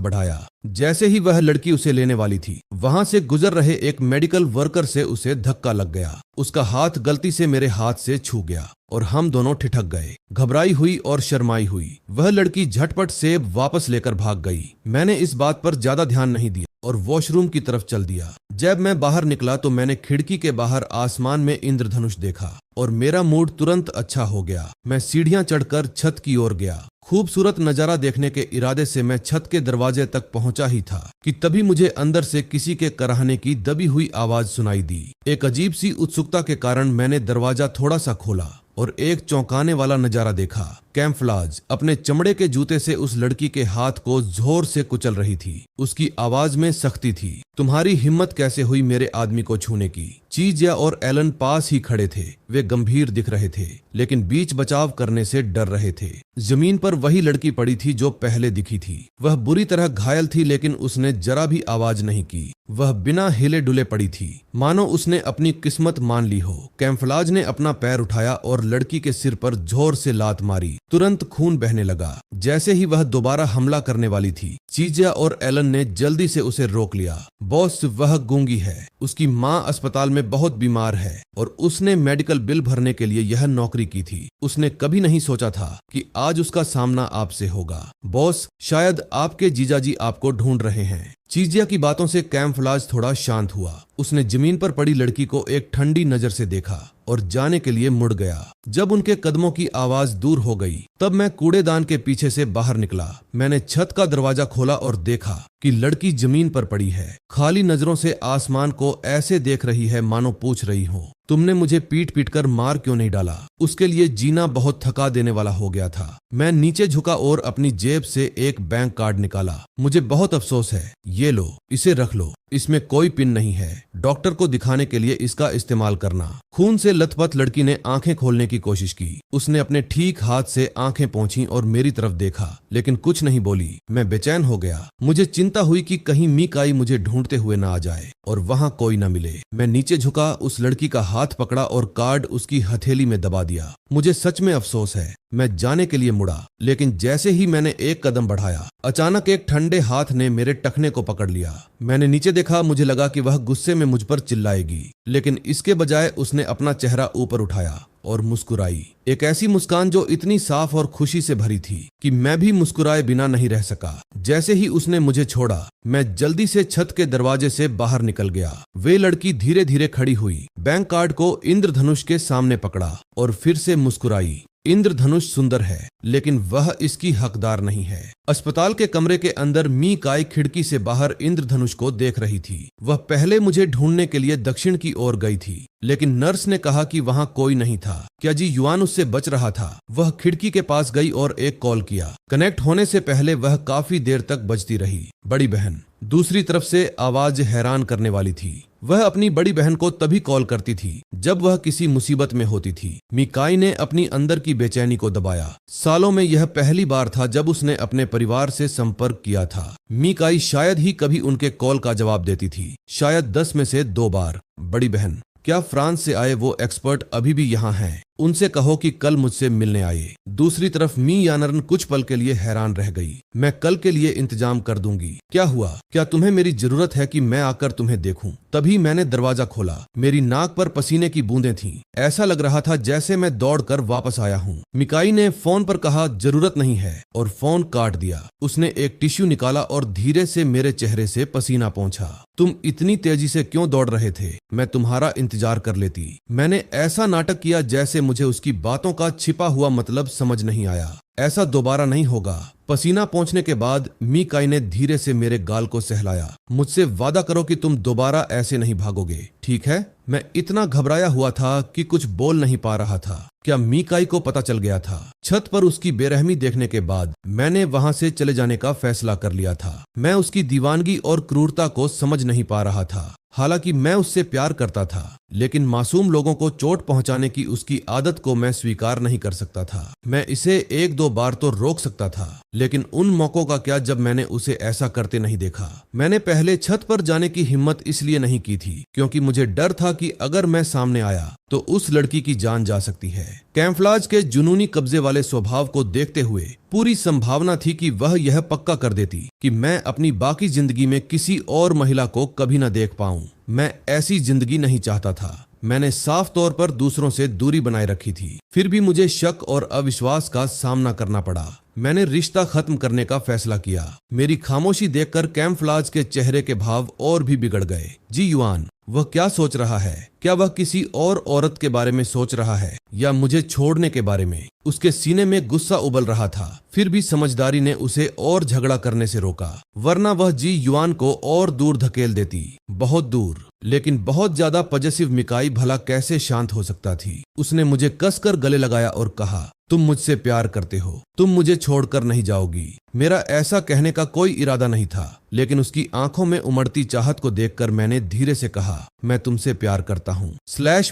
बढ़ाया। जैसे ही वह लड़की उसे लेने वाली थी, वहां से गुजर रहे एक मेडिकल वर्कर से उसे धक्का लग गया। उसका हाथ गलती से मेरे हाथ से छू गया और हम दोनों ठिठक गए। घबराई हुई और शर्माई हुई वह लड़की झटपट सेब वापस लेकर भाग गई। मैंने इस बात पर ज्यादा ध्यान नहीं दिया और वॉशरूम की तरफ चल दिया। जब मैं बाहर निकला तो मैंने खिड़की के बाहर आसमान में इंद्रधनुष देखा और मेरा मूड तुरंत अच्छा हो गया। मैं सीढ़ियां चढ़कर छत की ओर गया। खूबसूरत नजारा देखने के इरादे से मैं छत के दरवाजे तक पहुंचा ही था कि तभी मुझे अंदर से किसी के कराहने की दबी हुई आवाज सुनाई दी। एक अजीब सी उत्सुकता के कारण मैंने दरवाजा थोड़ा सा खोला और एक चौंकाने वाला नजारा देखा। कैम्फ्लाज अपने चमड़े के जूते से उस लड़की के हाथ को जोर से कुचल रही थी। उसकी आवाज में सख्ती थी। तुम्हारी हिम्मत कैसे हुई मेरे आदमी को छूने की? चीजिया और एलन पास ही खड़े थे। वे गंभीर दिख रहे थे, लेकिन बीच बचाव करने से डर रहे थे। जमीन पर वही लड़की पड़ी थी जो पहले दिखी थी। वह बुरी तरह घायल थी, लेकिन उसने जरा भी आवाज नहीं की। वह बिना हिले डुले पड़ी थी, मानो उसने अपनी किस्मत मान ली हो। कैम्फलाज ने अपना पैर उठाया और लड़की के सिर पर जोर से लात मारी। तुरंत खून बहने लगा। जैसे ही वह दोबारा हमला करने वाली थी, चीजा और एलन ने जल्दी से उसे रोक लिया। बॉस, वह गूंगी है, उसकी माँ अस्पताल में बहुत बीमार है और उसने मेडिकल बिल भरने के लिए यह नौकरी की थी। उसने कभी नहीं सोचा था कि आज उसका सामना आपसे होगा। बॉस, शायद आपके जीजाजी आपको ढूंढ रहे हैं। चीजिया की बातों से कैम्फलाज थोड़ा शांत हुआ। उसने जमीन पर पड़ी लड़की को एक ठंडी नजर से देखा और जाने के लिए मुड़ गया। जब उनके कदमों की आवाज दूर हो गई, तब मैं कूड़ेदान के पीछे से बाहर निकला। मैंने छत का दरवाजा खोला और देखा कि लड़की जमीन पर पड़ी है, खाली नजरों से आसमान को ऐसे देख रही है मानो पूछ रही हो, तुमने मुझे पीट पीट कर मार क्यों नहीं डाला? उसके लिए जीना बहुत थका देने वाला हो गया था। मैं नीचे झुका और अपनी जेब से एक बैंक कार्ड निकाला। मुझे बहुत अफसोस है, ये लो, इसे रख लो, इसमें कोई पिन नहीं है। डॉक्टर को दिखाने के लिए इसका इस्तेमाल करना। खून से लथपथ लड़की ने आंखें खोलने की कोशिश की। उसने अपने ठीक हाथ से आंखें पोंछी और मेरी तरफ देखा, लेकिन कुछ नहीं बोली। मैं बेचैन हो गया। मुझे चिंता हुई कि कहीं मीकाई मुझे ढूंढते हुए ना आ जाए और वहां कोई न मिले। मैं नीचे झुका, उस लड़की का हाथ पकड़ा और कार्ड उसकी हथेली में दबा दिया। मुझे सच में अफसोस है। मैं जाने के लिए मुड़ा, लेकिन जैसे ही मैंने एक कदम बढ़ाया, अचानक एक ठंडे हाथ ने मेरे टखने को पकड़ लिया। मैंने नीचे देखा। मुझे लगा कि वह गुस्से में मुझ पर चिल्लाएगी, लेकिन इसके बजाय उसने अपना चेहरा ऊपर उठाया और मुस्कुराई। एक ऐसी मुस्कान जो इतनी साफ और खुशी से भरी थी कि मैं भी मुस्कुराए बिना नहीं रह सका। जैसे ही उसने मुझे छोड़ा, मैं जल्दी से छत के दरवाजे से बाहर निकल गया। वे लड़की धीरे धीरे खड़ी हुई, बैंक कार्ड को इंद्रधनुष के सामने पकड़ा और फिर से मुस्कुराई। इंद्रधनुष सुंदर है, लेकिन वह इसकी हकदार नहीं है। अस्पताल के कमरे के अंदर मीकाई खिड़की से बाहर इंद्रधनुष को देख रही थी। वह पहले मुझे ढूंढने के लिए दक्षिण की ओर गई थी, लेकिन नर्स ने कहा कि वहां कोई नहीं था। क्या जी युआन उससे बच रहा था? वह खिड़की के पास गई और एक कॉल किया। कनेक्ट होने से पहले वह काफी देर तक बजती रही। बड़ी बहन। दूसरी तरफ से आवाज हैरान करने वाली थी। वह अपनी बड़ी बहन को तभी कॉल करती थी जब वह किसी मुसीबत में होती थी। मीकाई ने अपनी अंदर की बेचैनी को दबाया। सालों में यह पहली बार था जब उसने अपने परिवार से संपर्क किया था। मीकाई शायद ही कभी उनके कॉल का जवाब देती थी, शायद 10 में से 2 बार। बड़ी बहन, क्या फ्रांस से आए वो एक्सपर्ट अभी भी यहाँ हैं? उनसे कहो कि कल मुझसे मिलने आए। दूसरी तरफ मी यानरन कुछ पल के लिए हैरान रह गई। मैं कल के लिए इंतजाम कर दूंगी। क्या हुआ? क्या तुम्हें मेरी जरूरत है कि मैं आकर तुम्हें देखूं? तभी मैंने दरवाजा खोला। मेरी नाक पर पसीने की बूंदें थीं। ऐसा लग रहा था जैसे मैं दौड़कर वापस आया हूँ। मिकाई ने फोन पर कहा, जरूरत नहीं है, और फोन काट दिया। उसने एक टिश्यू निकाला और धीरे से मेरे चेहरे से पसीना पोंछा। तुम इतनी तेजी से क्यों दौड़ रहे थे? मैं तुम्हारा इंतजार कर लेती। मैंने ऐसा नाटक किया जैसे मुझे उसकी बातों का छिपा हुआ मतलब समझ नहीं आया। ऐसा दोबारा नहीं होगा। पसीना पोंछने के बाद मीकाई ने धीरे से मेरे गाल को सहलाया। मुझसे वादा करो कि तुम दोबारा ऐसे नहीं भागोगे, ठीक है? मैं इतना घबराया हुआ था कि कुछ बोल नहीं पा रहा था। क्या मीकाई को पता चल गया था? छत पर उसकी बेरहमी देखने के बाद मैंने वहां से चले जाने का फैसला कर लिया था। मैं उसकी दीवानगी और क्रूरता को समझ नहीं पा रहा था। हालांकि मैं उससे प्यार करता था, लेकिन मासूम लोगों को चोट पहुंचाने की उसकी आदत को मैं स्वीकार नहीं कर सकता था। मैं इसे 1-2 बार तो रोक सकता था, लेकिन उन मौकों का क्या जब मैंने उसे ऐसा करते नहीं देखा। मैंने पहले छत पर जाने की हिम्मत इसलिए नहीं की थी क्योंकि मुझे डर था कि अगर मैं सामने आया तो उस लड़की की जान जा सकती है। कैम्फलाज के जुनूनी कब्जे वाले स्वभाव को देखते हुए पूरी संभावना थी कि वह यह पक्का कर देती कि मैं अपनी बाकी जिंदगी में किसी और महिला को कभी न देख पाऊं। मैं ऐसी जिंदगी नहीं चाहता था। मैंने साफ तौर पर दूसरों से दूरी बनाए रखी थी, फिर भी मुझे शक और अविश्वास का सामना करना पड़ा। मैंने रिश्ता खत्म करने का फैसला किया। मेरी खामोशी देखकर कैम्फलाज के चेहरे के भाव और भी बिगड़ गए। जी युआन, वह क्या सोच रहा है? क्या वह किसी और औरत के बारे में सोच रहा है या मुझे छोड़ने के बारे में? उसके सीने में गुस्सा उबल रहा था, फिर भी समझदारी ने उसे और झगड़ा करने से रोका, वरना वह जी युआन को और दूर धकेल देती, बहुत दूर। लेकिन बहुत ज्यादा पजेसिव मिकाई भला कैसे शांत हो सकता थी? उसने मुझे कसकर गले लगाया और कहा, तुम मुझसे प्यार करते हो, तुम मुझे छोड़कर नहीं जाओगी। मेरा ऐसा कहने का कोई इरादा नहीं था, लेकिन उसकी आंखों में उमड़ती चाहत को देखकर मैंने धीरे से कहा, मैं तुमसे प्यार करता हूँ।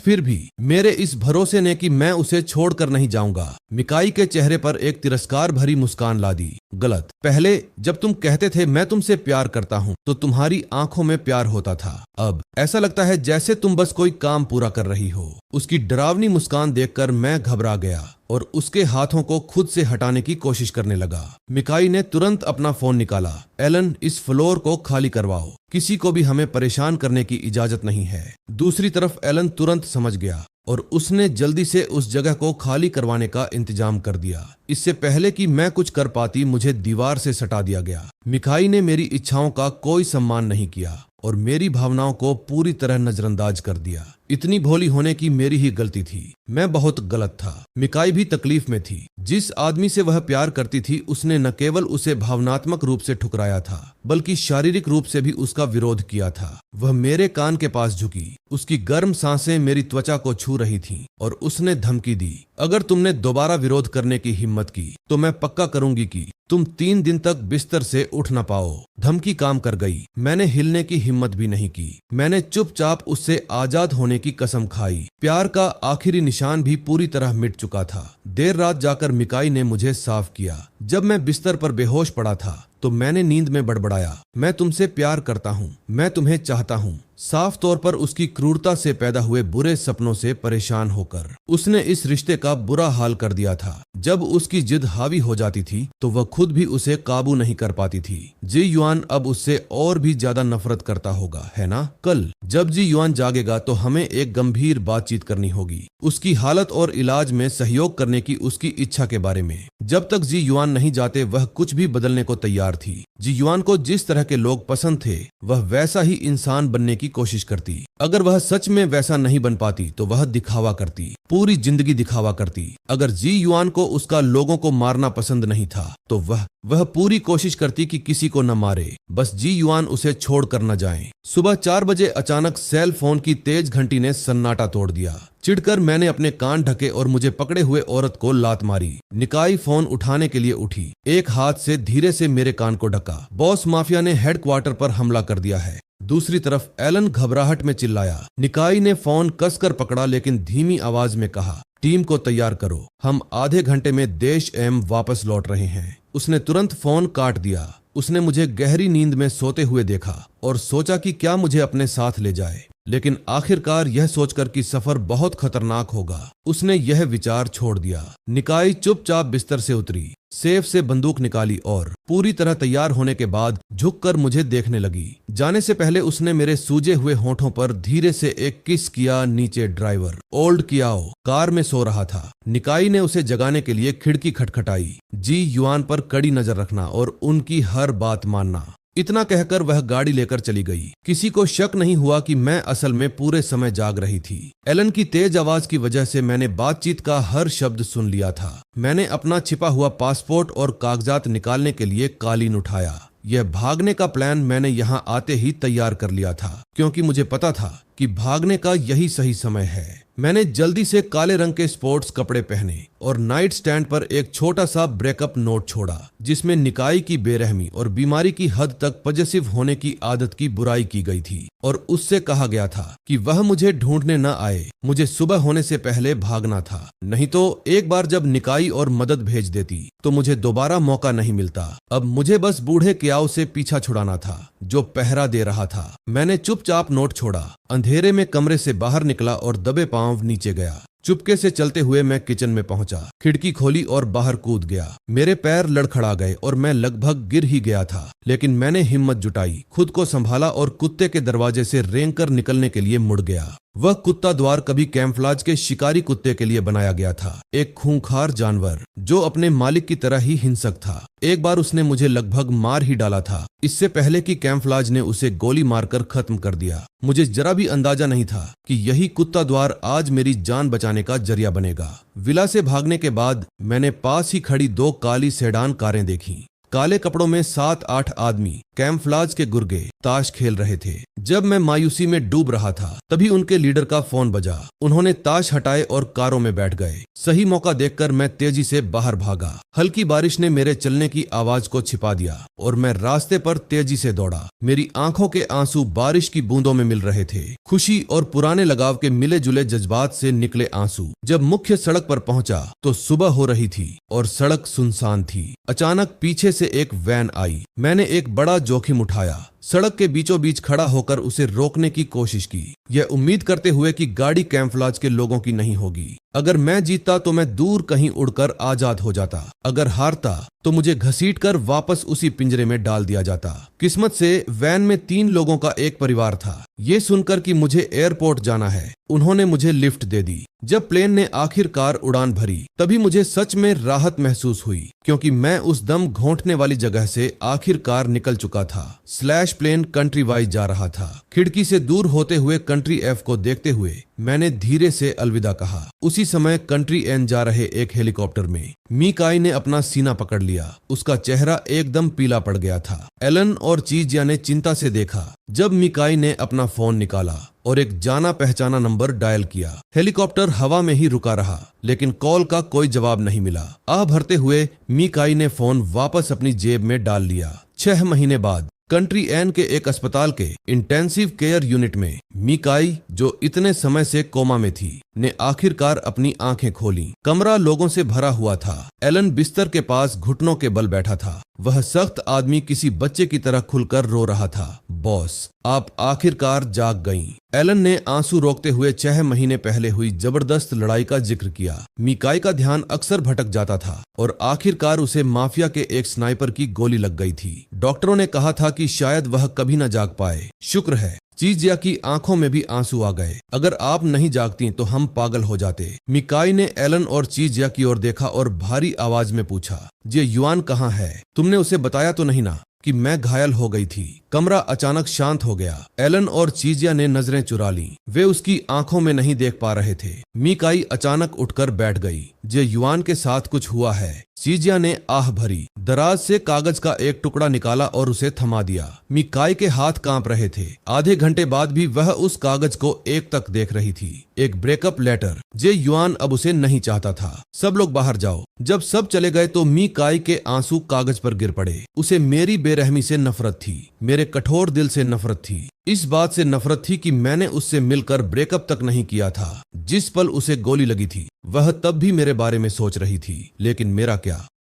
फिर भी मेरे इस भरोसे ने कि मैं उसे छोड़कर नहीं जाऊंगा। मिकाई के चेहरे पर एक तिरस्कार भरी मुस्कान ला दी। गलत। पहले जब तुम कहते थे मैं तुमसे प्यार करता हूँ तो तुम्हारी आंखों में प्यार होता था। अब ऐसा लगता है जैसे तुम बस कोई काम पूरा कर रही हो। उसकी डरावनी मुस्कान देखकर मैं घबरा गया और उसके हाथों को खुद से हटाने की कोशिश करने लगा। मिकाई ने तुरंत अपना फोन निकाला। एलन, इस फ्लोर को खाली करवाओ, किसी को भी हमें परेशान करने की इजाजत नहीं है। दूसरी तरफ एलन तुरंत समझ गया और उसने जल्दी से उस जगह को खाली करवाने का इंतजाम कर दिया। इससे पहले कि मैं कुछ कर पाती मुझे दीवार से सटा दिया गया। मिकाई ने मेरी इच्छाओं का कोई सम्मान नहीं किया और मेरी भावनाओं को पूरी तरह नजरअंदाज कर दिया। इतनी भोली होने की मेरी ही गलती थी। मैं बहुत गलत था। मिकाई भी तकलीफ में थी। जिस आदमी से वह प्यार करती थी उसने न केवल उसे भावनात्मक रूप से ठुकराया था बल्कि शारीरिक रूप से भी उसका विरोध किया था। वह मेरे कान के पास झुकी, उसकी गर्म सांसें मेरी त्वचा को छू रही थीं और उसने धमकी दी, अगर तुमने दोबारा विरोध करने की हिम्मत की तो मैं पक्का करूंगी कि तुम 3 दिन तक बिस्तर से उठ न पाओ। धमकी काम कर गई। मैंने हिलने की हिम्मत भी नहीं की। मैंने चुपचाप उससे आजाद होने की कसम खाई। प्यार का आखिरी निशान भी पूरी तरह मिट चुका था। देर रात जाकर मिकाई ने मुझे साफ किया। जब मैं बिस्तर पर बेहोश पड़ा था तो मैंने नींद में बड़बड़ाया, मैं तुमसे प्यार करता हूँ, मैं तुम्हें चाहता हूँ। साफ तौर पर उसकी क्रूरता से पैदा हुए बुरे सपनों से परेशान होकर उसने इस रिश्ते का बुरा हाल कर दिया था। जब उसकी जिद हावी हो जाती थी तो वह खुद भी उसे काबू नहीं कर पाती थी। जी युआन अब उससे और भी ज्यादा नफरत करता होगा, है ना? कल जब जी युआन जागेगा तो हमें एक गंभीर बातचीत करनी होगी, उसकी हालत और इलाज में सहयोग करने की उसकी इच्छा के बारे में। जब तक जी युआन नहीं जाते वह कुछ भी बदलने को तैयार थी। जी युआन को जिस तरह के लोग पसंद थे वह वैसा ही इंसान बनने की कोशिश करती। अगर वह सच में वैसा नहीं बन पाती तो वह दिखावा करती, पूरी जिंदगी दिखावा करती। अगर जी युआन को उसका लोगों को मारना पसंद नहीं था तो वह पूरी कोशिश करती कि किसी को न मारे, बस जी युआन उसे छोड़कर न जाए। सुबह 4 बजे अचानक सेल फोन की तेज घंटी ने सन्नाटा तोड़ दिया। चिढ़कर मैंने अपने कान ढके और मुझे पकड़े हुए औरत को लात मारी। निकाई फोन उठाने के लिए उठी, एक हाथ से धीरे से मेरे कान को ढका। बॉस माफिया ने हेडक्वार्टर पर हमला कर दिया है। दूसरी तरफ एलन घबराहट में चिल्लाया। निकाई ने फोन कसकर पकड़ा लेकिन धीमी आवाज में कहा, टीम को तैयार करो, हम आधे घंटे में देश एम वापस लौट रहे हैं। उसने तुरंत फोन काट दिया। उसने मुझे गहरी नींद में सोते हुए देखा और सोचा कि क्या मुझे अपने साथ ले जाए, लेकिन आखिरकार यह सोचकर कि सफर बहुत खतरनाक होगा उसने यह विचार छोड़ दिया। निकाई चुपचाप बिस्तर से उतरी, सेफ से बंदूक निकाली और पूरी तरह तैयार होने के बाद झुककर मुझे देखने लगी। जाने से पहले उसने मेरे सूजे हुए होठों पर धीरे से एक किस किया। नीचे ड्राइवर ओल्ड कियाओ कार में सो रहा था। निकाई ने उसे जगाने के लिए खिड़की खटखटाई। जी युआन पर कड़ी नजर रखना और उनकी हर बात मानना। इतना कहकर वह गाड़ी लेकर चली गई। किसी को शक नहीं हुआ कि मैं असल में पूरे समय जाग रही थी। एलन की तेज आवाज की वजह से मैंने बातचीत का हर शब्द सुन लिया था। मैंने अपना छिपा हुआ पासपोर्ट और कागजात निकालने के लिए कालीन उठाया। यह भागने का प्लान मैंने यहाँ आते ही तैयार कर लिया था, क्योंकि मुझे पता था कि भागने का यही सही समय है। मैंने जल्दी से काले रंग के स्पोर्ट्स कपड़े पहने और नाइट स्टैंड पर एक छोटा सा ब्रेकअप नोट छोड़ा, जिसमें निकाई की बेरहमी और बीमारी की हद तक पजेसिव होने की आदत की बुराई की गई थी और उससे कहा गया था कि वह मुझे ढूंढने न आए। मुझे सुबह होने से पहले भागना था, नहीं तो एक बार जब निकाई और मदद भेज देती तो मुझे दोबारा मौका नहीं मिलता। अब मुझे बस बूढ़े कियाओ से पीछा छुड़ाना था जो पहरा दे रहा था। मैंने चुपचाप नोट छोड़ा, अंधेरे में कमरे से बाहर निकला और दबे पांव नीचे गया। चुपके से चलते हुए मैं किचन में पहुंचा, खिड़की खोली और बाहर कूद गया। मेरे पैर लड़खड़ा गए और मैं लगभग गिर ही गया था, लेकिन मैंने हिम्मत जुटाई, खुद को संभाला और कुत्ते के दरवाजे से रेंगकर निकलने के लिए मुड़ गया। वह कुत्ता द्वार कभी कैम्फ्लाज के शिकारी कुत्ते के लिए बनाया गया था, एक खूंखार जानवर जो अपने मालिक की तरह ही हिंसक था। एक बार उसने मुझे लगभग मार ही डाला था, इससे पहले कि कैम्फ्लाज ने उसे गोली मारकर खत्म कर दिया। मुझे जरा भी अंदाजा नहीं था कि यही कुत्ता द्वार आज मेरी जान बचाने का जरिया बनेगा। विला से भागने के बाद मैंने पास ही खड़ी 2 काली सेडान कारें देखीं। काले कपड़ों में 7-8 आदमी कैम्फ्लाज के गुर्गे ताश खेल रहे थे। जब मैं मायूसी में डूब रहा था तभी उनके लीडर का फोन बजा। उन्होंने ताश हटाए और कारों में बैठ गए। सही मौका देखकर मैं तेजी से बाहर भागा। हल्की बारिश ने मेरे चलने की आवाज को छिपा दिया और मैं रास्ते पर तेजी से दौड़ा। मेरी आंखों के आंसू बारिश की बूंदों में मिल रहे थे, खुशी और पुराने लगाव के मिले जुले जज्बात से निकले आंसू। जब मुख्य सड़क पर पहुंचा तो सुबह हो रही थी और सड़क सुनसान थी। अचानक पीछे से एक वैन आई। मैंने एक बड़ा जोखिम उठाया। सड़क के बीचों बीच खड़ा होकर उसे रोकने की कोशिश की, यह उम्मीद करते हुए कि गाड़ी कैम्फ्लाज के लोगों की नहीं होगी। अगर मैं जीतता तो मैं दूर कहीं उड़कर आजाद हो जाता, अगर हारता तो मुझे घसीटकर वापस उसी पिंजरे में डाल दिया जाता। किस्मत से वैन में 3 लोगों का एक परिवार था। ये सुनकर कि मुझे एयरपोर्ट जाना है, उन्होंने मुझे लिफ्ट दे दी। जब प्लेन ने आखिरकार उड़ान भरी तभी मुझे सच में राहत महसूस हुई, क्योंकि मैं उस दम घोंटने वाली जगह से आखिरकार निकल चुका था। स्लैश प्लेन कंट्री वाइज जा रहा था। खिड़की से दूर होते हुए कंट्री एफ को देखते हुए मैंने धीरे से अलविदा कहा। उसी समय कंट्री एन जा रहे एक हेलीकॉप्टर में मीकाई ने अपना सीना पकड़ लिया। उसका चेहरा एकदम पीला पड़ गया था। एलन और चीजिया ने चिंता से देखा जब मीकाई ने अपना फोन निकाला और एक जाना पहचाना नंबर डायल किया। हेलीकॉप्टर हवा में ही रुका रहा, लेकिन कॉल का कोई जवाब नहीं मिला। आह भरते हुए मीकाई ने फोन वापस अपनी जेब में डाल लिया। 6 महीने बाद कंट्री एन के एक अस्पताल के इंटेंसिव केयर यूनिट में मीकाई, जो इतने समय से कोमा में थी, ने आखिरकार अपनी आंखें खोली। कमरा लोगों से भरा हुआ था। एलन बिस्तर के पास घुटनों के बल बैठा था। वह सख्त आदमी किसी बच्चे की तरह खुलकर रो रहा था। बॉस, आप आखिरकार जाग गईं। एलन ने आंसू रोकते हुए 6 महीने पहले हुई जबरदस्त लड़ाई का जिक्र किया। मीकाई का ध्यान अक्सर भटक जाता था और आखिरकार उसे माफिया के एक स्नाइपर की गोली लग गई थी। डॉक्टरों ने कहा था कि शायद वह कभी न जाग पाए। शुक्र है, चीजिया की आंखों में भी आंसू आ गए। अगर आप नहीं जागती तो हम पागल हो जाते। मीकाई ने एलन और चीजिया की ओर देखा और भारी आवाज में पूछा, ये युआन कहाँ है? तुमने उसे बताया तो नहीं ना कि मैं घायल हो गई थी? कमरा अचानक शांत हो गया। एलन और चीजिया ने नजरें चुरा ली। वे उसकी आंखों में नहीं देख पा रहे थे। मीकाई अचानक उठकर बैठ गई। जे युआन के साथ कुछ हुआ है। चीजिया ने आह भरी, दराज से कागज का एक टुकड़ा निकाला और उसे थमा दिया। मीकाई के हाथ कांप रहे थे। आधे घंटे बाद भी वह उस कागज को एक तक देख रही थी। एक ब्रेकअप लेटर। जे युआन अब उसे नहीं चाहता था। सब लोग बाहर जाओ। जब सब चले गए तो मीकाई के आंसू कागज पर गिर पड़े। उसे मेरी बेरहमी से नफरत थी, मेरे कठोर दिल से नफरत थी। इस बात से नफरत थी कि मैंने उससे मिलकर ब्रेकअप तक नहीं किया था। जिस पल उसे गोली लगी थी वह तब भी मेरे बारे में सोच रही थी, लेकिन मेरा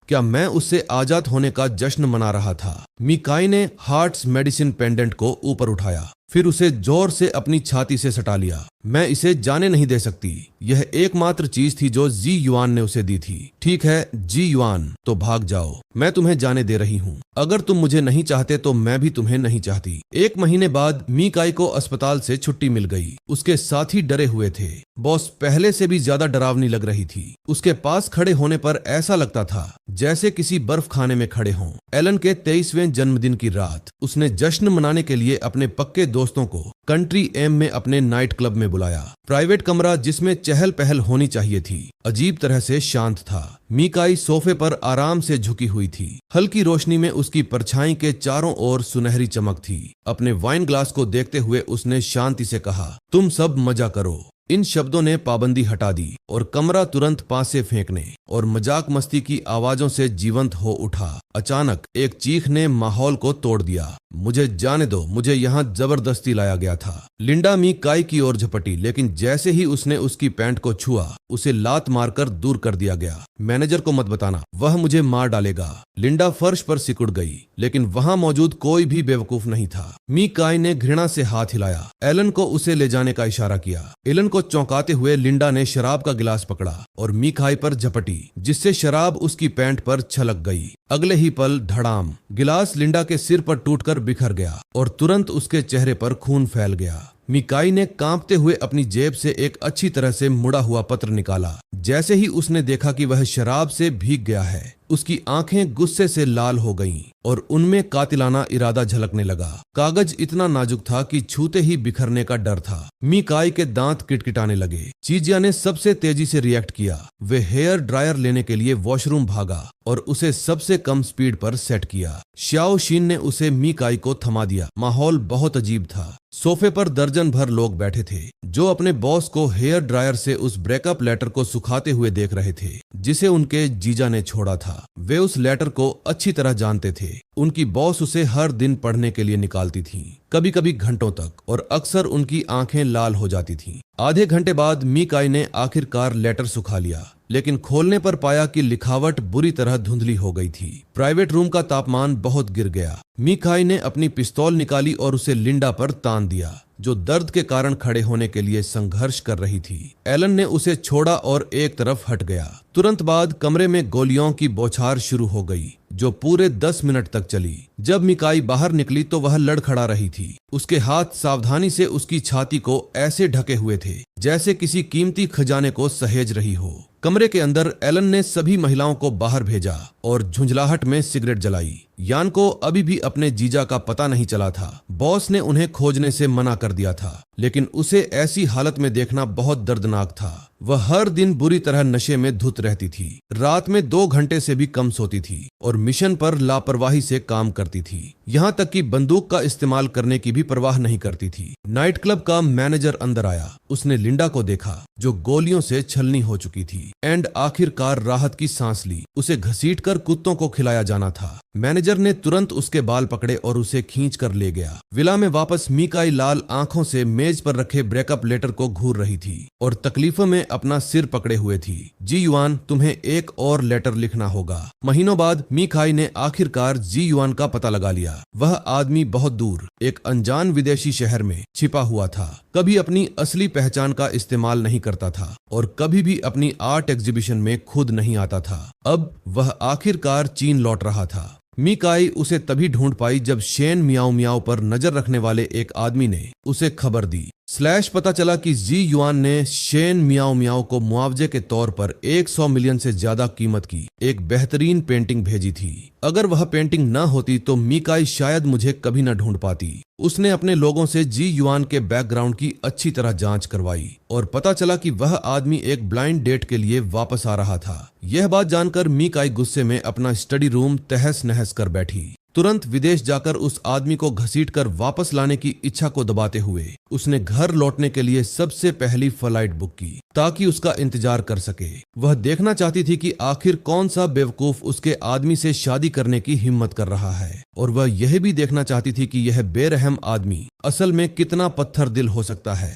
क्या मैं उससे आजाद होने का जश्न मना रहा था। मीकाई ने हार्ट्स मेडिसिन पेंडेंट को ऊपर उठाया, फिर उसे जोर से अपनी छाती से सटा लिया। मैं इसे जाने नहीं दे सकती। यह एकमात्र चीज थी जो जी युआन ने उसे दी थी। ठीक है जी युआन, तो भाग जाओ। मैं तुम्हें जाने दे रही हूँ। अगर तुम मुझे नहीं चाहते तो मैं भी तुम्हें नहीं चाहती। 1 महीने बाद मीकाई को अस्पताल से छुट्टी मिल गई। उसके साथी डरे हुए थे। बॉस पहले से भी ज्यादा डरावनी लग रही थी। उसके पास खड़े होने पर ऐसा लगता था जैसे किसी बर्फ खाने में खड़े हों। एलन के 23वें जन्मदिन की रात उसने जश्न मनाने के लिए अपने पक्के दोस्तों को कंट्री एम में अपने नाइट क्लब में बुलाया। प्राइवेट कमरा जिसमें चहल पहल होनी चाहिए थी अजीब तरह से शांत था। मीकाई सोफे पर आराम से झुकी हुई थी। हल्की रोशनी में उसकी परछाई के चारों ओर सुनहरी चमक थी। अपने वाइन ग्लास को देखते हुए उसने शांति से कहा, तुम सब मजा करो। इन शब्दों ने पाबंदी हटा दी और कमरा तुरंत पासे फेंकने और मजाक मस्ती की आवाजों से जीवंत हो उठा। अचानक एक चीख ने माहौल को तोड़ दिया। मुझे जाने दो, मुझे यहाँ जबरदस्ती लाया गया था। लिंडा मीकाई की ओर झपटी, लेकिन जैसे ही उसने उसकी पैंट को छुआ उसे लात मारकर दूर कर दिया गया। मैनेजर को मत बताना, वह मुझे मार डालेगा। लिंडा फर्श पर सिकुड़ गई, लेकिन वहां मौजूद कोई भी बेवकूफ नहीं था। मीकाई ने घृणा से हाथ हिलाया। एलन को उसे ले जाने का इशारा किया। एलन को चौंकाते हुए लिंडा ने शराब का गिलास पकड़ा और मीकाई पर झपटी, जिससे शराब उसकी पैंट पर छलक गई। अगले ही पल धड़ाम, गिलास लिंडा के सिर पर टूटकर बिखर गया और तुरंत उसके चेहरे पर खून फैल गया। मीकाई ने कांपते हुए अपनी जेब से एक अच्छी तरह से मुड़ा हुआ पत्र निकाला। जैसे ही उसने देखा कि वह शराब से भीग गया है, उसकी आंखें गुस्से से लाल हो गईं और उनमें कातिलाना इरादा झलकने लगा। कागज इतना नाजुक था कि छूते ही बिखरने का डर था। मीकाई के दांत किटकिटाने लगे। चीजिया ने सबसे तेजी से रिएक्ट किया। वे हेयर ड्रायर लेने के लिए वॉशरूम भागा और उसे सबसे कम स्पीड पर सेट किया। श्याओ शीन ने उसे मीकाई को थमा दिया। माहौल बहुत अजीब था। सोफे पर दर्जन भर लोग बैठे थे जो अपने बॉस को हेयर ड्रायर से उस ब्रेकअप लेटर को सुखाते हुए देख रहे थे जिसे उनके जीजा ने छोड़ा था। वे उस लेटर को अच्छी तरह जानते थे। उनकी बॉस उसे हर दिन पढ़ने के लिए निकालती थी, कभी कभी घंटों तक, और अक्सर उनकी आंखें लाल हो जाती थीं। आधे घंटे बाद मीकाई ने आखिरकार लेटर सुखा लिया, लेकिन खोलने पर पाया कि लिखावट बुरी तरह धुंधली हो गई थी। प्राइवेट रूम का तापमान बहुत गिर गया। मीकाई ने अपनी पिस्तौल निकाली और उसे लिंडा पर तान दिया, जो दर्द के कारण खड़े होने के लिए संघर्ष कर रही थी। एलन ने उसे छोड़ा और एक तरफ हट गया। तुरंत बाद कमरे में गोलियों की बौछार शुरू हो गई, जो पूरे 10 मिनट तक चली। जब मिकाई बाहर निकली तो वह लड़खड़ा रही थी। उसके हाथ सावधानी से उसकी छाती को ऐसे ढके हुए थे जैसे किसी कीमती खजाने को सहेज रही हो। कमरे के अंदर एलन ने सभी महिलाओं को बाहर भेजा और झुंझलाहट में सिगरेट जलाई। यान को अभी भी अपने जीजा का पता नहीं चला था। बॉस ने उन्हें खोजने से मना कर दिया था, लेकिन उसे ऐसी हालत में देखना बहुत दर्दनाक था। वह हर दिन बुरी तरह नशे में धुत रहती थी, रात में 2 घंटे से भी कम सोती थी और मिशन पर लापरवाही से काम करती थी। यहाँ तक कि बंदूक का इस्तेमाल करने की भी परवाह नहीं करती थी। नाइट क्लब का मैनेजर अंदर आया। उसने लिंडा को देखा जो गोलियों से छलनी हो चुकी थी एंड आखिरकार राहत की सांस ली। उसे घसीटकर कुत्तों को खिलाया जाना था। मैनेजर ने तुरंत उसके बाल पकड़े और उसे खींच कर ले गया। विला में वापस मीकाई लाल आंखों से मेज पर रखे ब्रेकअप लेटर को घूर रही थी और तकलीफों में अपना सिर पकड़े हुए थी। जी युआन, तुम्हें एक और लेटर लिखना होगा। महीनों बाद मीकाई ने आखिरकार जी युआन का पता लगा लिया। वह आदमी बहुत दूर एक अनजान विदेशी शहर में छिपा हुआ था। कभी अपनी असली पहचान का इस्तेमाल नहीं करता था और कभी भी अपनी आर्ट एग्जीबिशन में खुद नहीं आता था। अब वह आखिरकार चीन लौट रहा था। मीकाई उसे तभी ढूंढ पाई जब शेन मियाओ मियाओ पर नजर रखने वाले एक आदमी ने उसे खबर दी। पता चला कि जी युआन ने शेन मियाओ मियाओ को मुआवजे के तौर पर 100 मिलियन से ज्यादा कीमत की एक बेहतरीन पेंटिंग भेजी थी। अगर वह पेंटिंग न होती तो मीकाई शायद मुझे कभी न ढूंढ पाती। उसने अपने लोगों से जी युआन के बैकग्राउंड की अच्छी तरह जांच करवाई और पता चला कि वह आदमी एक ब्लाइंड डेट के लिए वापस आ रहा था। यह बात जानकर मीकाई गुस्से में अपना स्टडी रूम तहस नहस कर बैठी। तुरंत विदेश जाकर उस आदमी को घसीटकर वापस लाने की इच्छा को दबाते हुए उसने घर लौटने के लिए सबसे पहली फ्लाइट बुक की ताकि उसका इंतजार कर सके। वह देखना चाहती थी कि आखिर कौन सा बेवकूफ उसके आदमी से शादी करने की हिम्मत कर रहा है, और वह यह भी देखना चाहती थी कि यह बेरहम आदमी असल में कितना पत्थर दिल हो सकता है।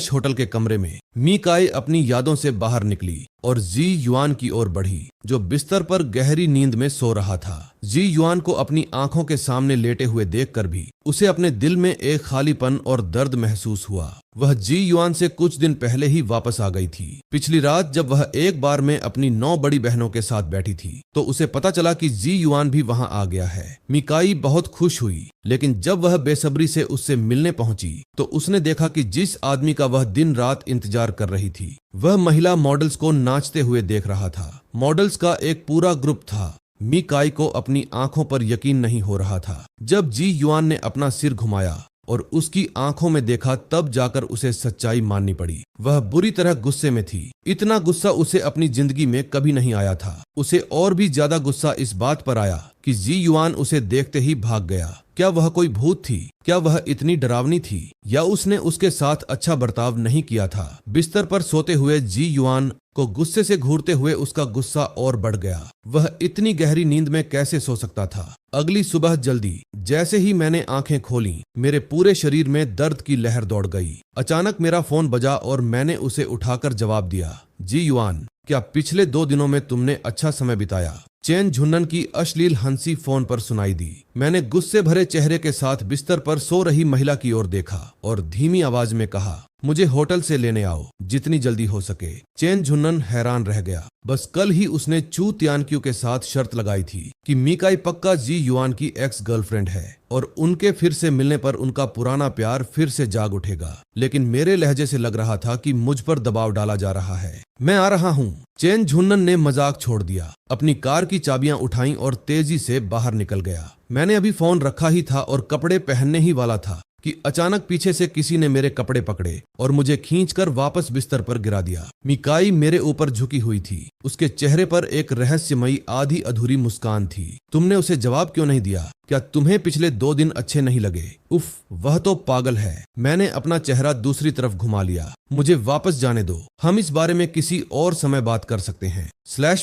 होटल के कमरे में मीकाई अपनी यादों से बाहर निकली और जी युआन की ओर बढ़ी, जो बिस्तर पर गहरी नींद में सो रहा था। जी युआन को अपनी आंखों के सामने लेटे हुए देखकर भी उसे अपने दिल में एक खालीपन और दर्द महसूस हुआ। वह जी युआन से कुछ दिन पहले ही वापस आ गई थी। पिछली रात जब वह एक बार में अपनी 9 बड़ी बहनों के साथ बैठी थी तो उसे पता चला कि जी युआन भी वहां आ गया है। मिकाई बहुत खुश हुई, लेकिन जब वह बेसब्री से उससे मिलने पहुंची तो उसने देखा कि जिस आदमी का वह दिन रात इंतजार कर रही थी वह महिला मॉडल्स को नाचते हुए देख रहा था। मॉडल्स का एक पूरा ग्रुप था। मिकाई को अपनी आंखों पर यकीन नहीं हो रहा था। जब जी युआन ने अपना सिर घुमाया और उसकी आंखों में देखा तब जाकर उसे सच्चाई माननी पड़ी। वह बुरी तरह गुस्से में थी। इतना गुस्सा उसे अपनी जिंदगी में कभी नहीं आया था। उसे और भी ज्यादा गुस्सा इस बात पर आया कि जी युआन उसे देखते ही भाग गया। क्या वह कोई भूत थी? क्या वह इतनी डरावनी थी? या उसने उसके साथ अच्छा बर्ताव नहीं किया था? बिस्तर पर सोते हुए जी युआन को गुस्से से घूरते हुए उसका गुस्सा और बढ़ गया। वह इतनी गहरी नींद में कैसे सो सकता था? अगली सुबह जल्दी जैसे ही मैंने आंखें खोली मेरे पूरे शरीर में दर्द की लहर दौड़ गई। अचानक मेरा फोन बजा और मैंने उसे उठाकर जवाब दिया, जी युआन, क्या पिछले 2 दिनों में तुमने अच्छा समय बिताया? चेन झुन्नन की अश्लील हंसी फोन पर सुनाई दी। मैंने गुस्से भरे चेहरे के साथ बिस्तर पर सो रही महिला की ओर देखा और धीमी आवाज में कहा, मुझे होटल से लेने आओ, जितनी जल्दी हो सके। चेन झुन्नन हैरान रह गया। बस कल ही उसने चू तियानक्यू के साथ शर्त लगाई थी कि मीकाई पक्का जी युआन की एक्स गर्लफ्रेंड है और उनके फिर से मिलने पर उनका पुराना प्यार फिर से जाग उठेगा। लेकिन मेरे लहजे से लग रहा था कि मुझ पर दबाव डाला जा रहा है। मैं आ रहा हूँ। चेन झुन्नन ने मजाक छोड़ दिया, अपनी कार की चाबियां उठाईं और तेजी से बाहर निकल गया। मैंने अभी फोन रखा ही था और कपड़े पहनने ही वाला था कि अचानक पीछे से किसी ने मेरे कपड़े पकड़े और मुझे खींचकर वापस बिस्तर पर गिरा दिया। मिकाई मेरे ऊपर झुकी हुई थी। उसके चेहरे पर एक रहस्यमयी आधी अधूरी मुस्कान थी। तुमने उसे जवाब क्यों नहीं दिया? क्या तुम्हें पिछले 2 दिन अच्छे नहीं लगे? उफ, वह तो पागल है। मैंने अपना चेहरा दूसरी तरफ घुमा लिया। मुझे वापस जाने दो, हम इस बारे में किसी और समय बात कर सकते हैं।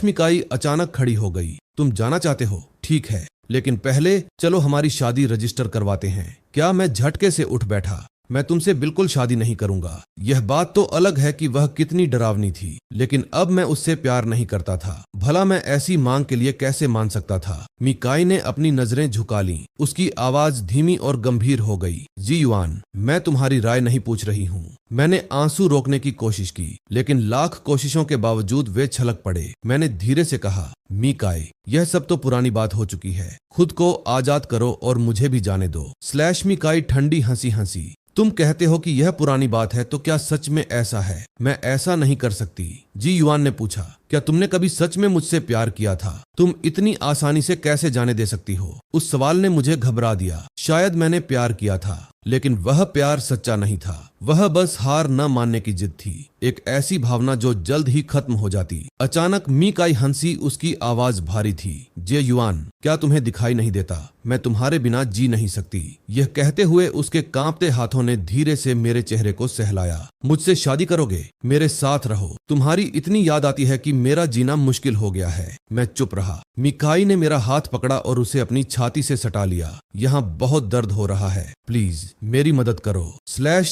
मिकाई अचानक खड़ी हो गई। तुम जाना चाहते हो? ठीक है, लेकिन पहले चलो हमारी शादी रजिस्टर करवाते हैं। क्या? मैं झटके से उठ बैठा। मैं तुमसे बिल्कुल शादी नहीं करूंगा। यह बात तो अलग है कि वह कितनी डरावनी थी, लेकिन अब मैं उससे प्यार नहीं करता था। भला मैं ऐसी मांग के लिए कैसे मान सकता था? मिकाई ने अपनी नजरें झुका लीं। उसकी आवाज धीमी और गंभीर हो गई। जी युआन, मैं तुम्हारी राय नहीं पूछ रही हूँ। मैंने आंसू रोकने की कोशिश की, लेकिन लाख कोशिशों के बावजूद वे छलक पड़े। मैंने धीरे से कहा, मिकाई, यह सब तो पुरानी बात हो चुकी है। खुद को आजाद करो और मुझे भी जाने दो। मिकाई ठंडी हंसी हंसी। तुम कहते हो कि यह पुरानी बात है, तो क्या सच में ऐसा है? मैं ऐसा नहीं कर सकती। जी युआन ने पूछा, क्या तुमने कभी सच में मुझसे प्यार किया था? तुम इतनी आसानी से कैसे जाने दे सकती हो? उस सवाल ने मुझे घबरा दिया। शायद मैंने प्यार किया था, लेकिन वह प्यार सच्चा नहीं था। वह बस हार न मानने की जिद थी, एक ऐसी भावना जो जल्द ही खत्म हो जाती। अचानक मिकाई हंसी। उसकी आवाज भारी थी। जे युआन, क्या तुम्हें दिखाई नहीं देता? मैं तुम्हारे बिना जी नहीं सकती। यह कहते हुए उसके कांपते हाथों ने धीरे से मेरे चेहरे को सहलाया। मुझसे शादी करोगे? मेरे साथ रहो। तुम्हारी इतनी याद आती है कि मेरा जीना मुश्किल हो गया है। मैं चुप रहा। मिकाई ने मेरा हाथ पकड़ा और उसे अपनी छाती से सटा लिया। यहाँ बहुत दर्द हो रहा है, प्लीज मेरी मदद करो।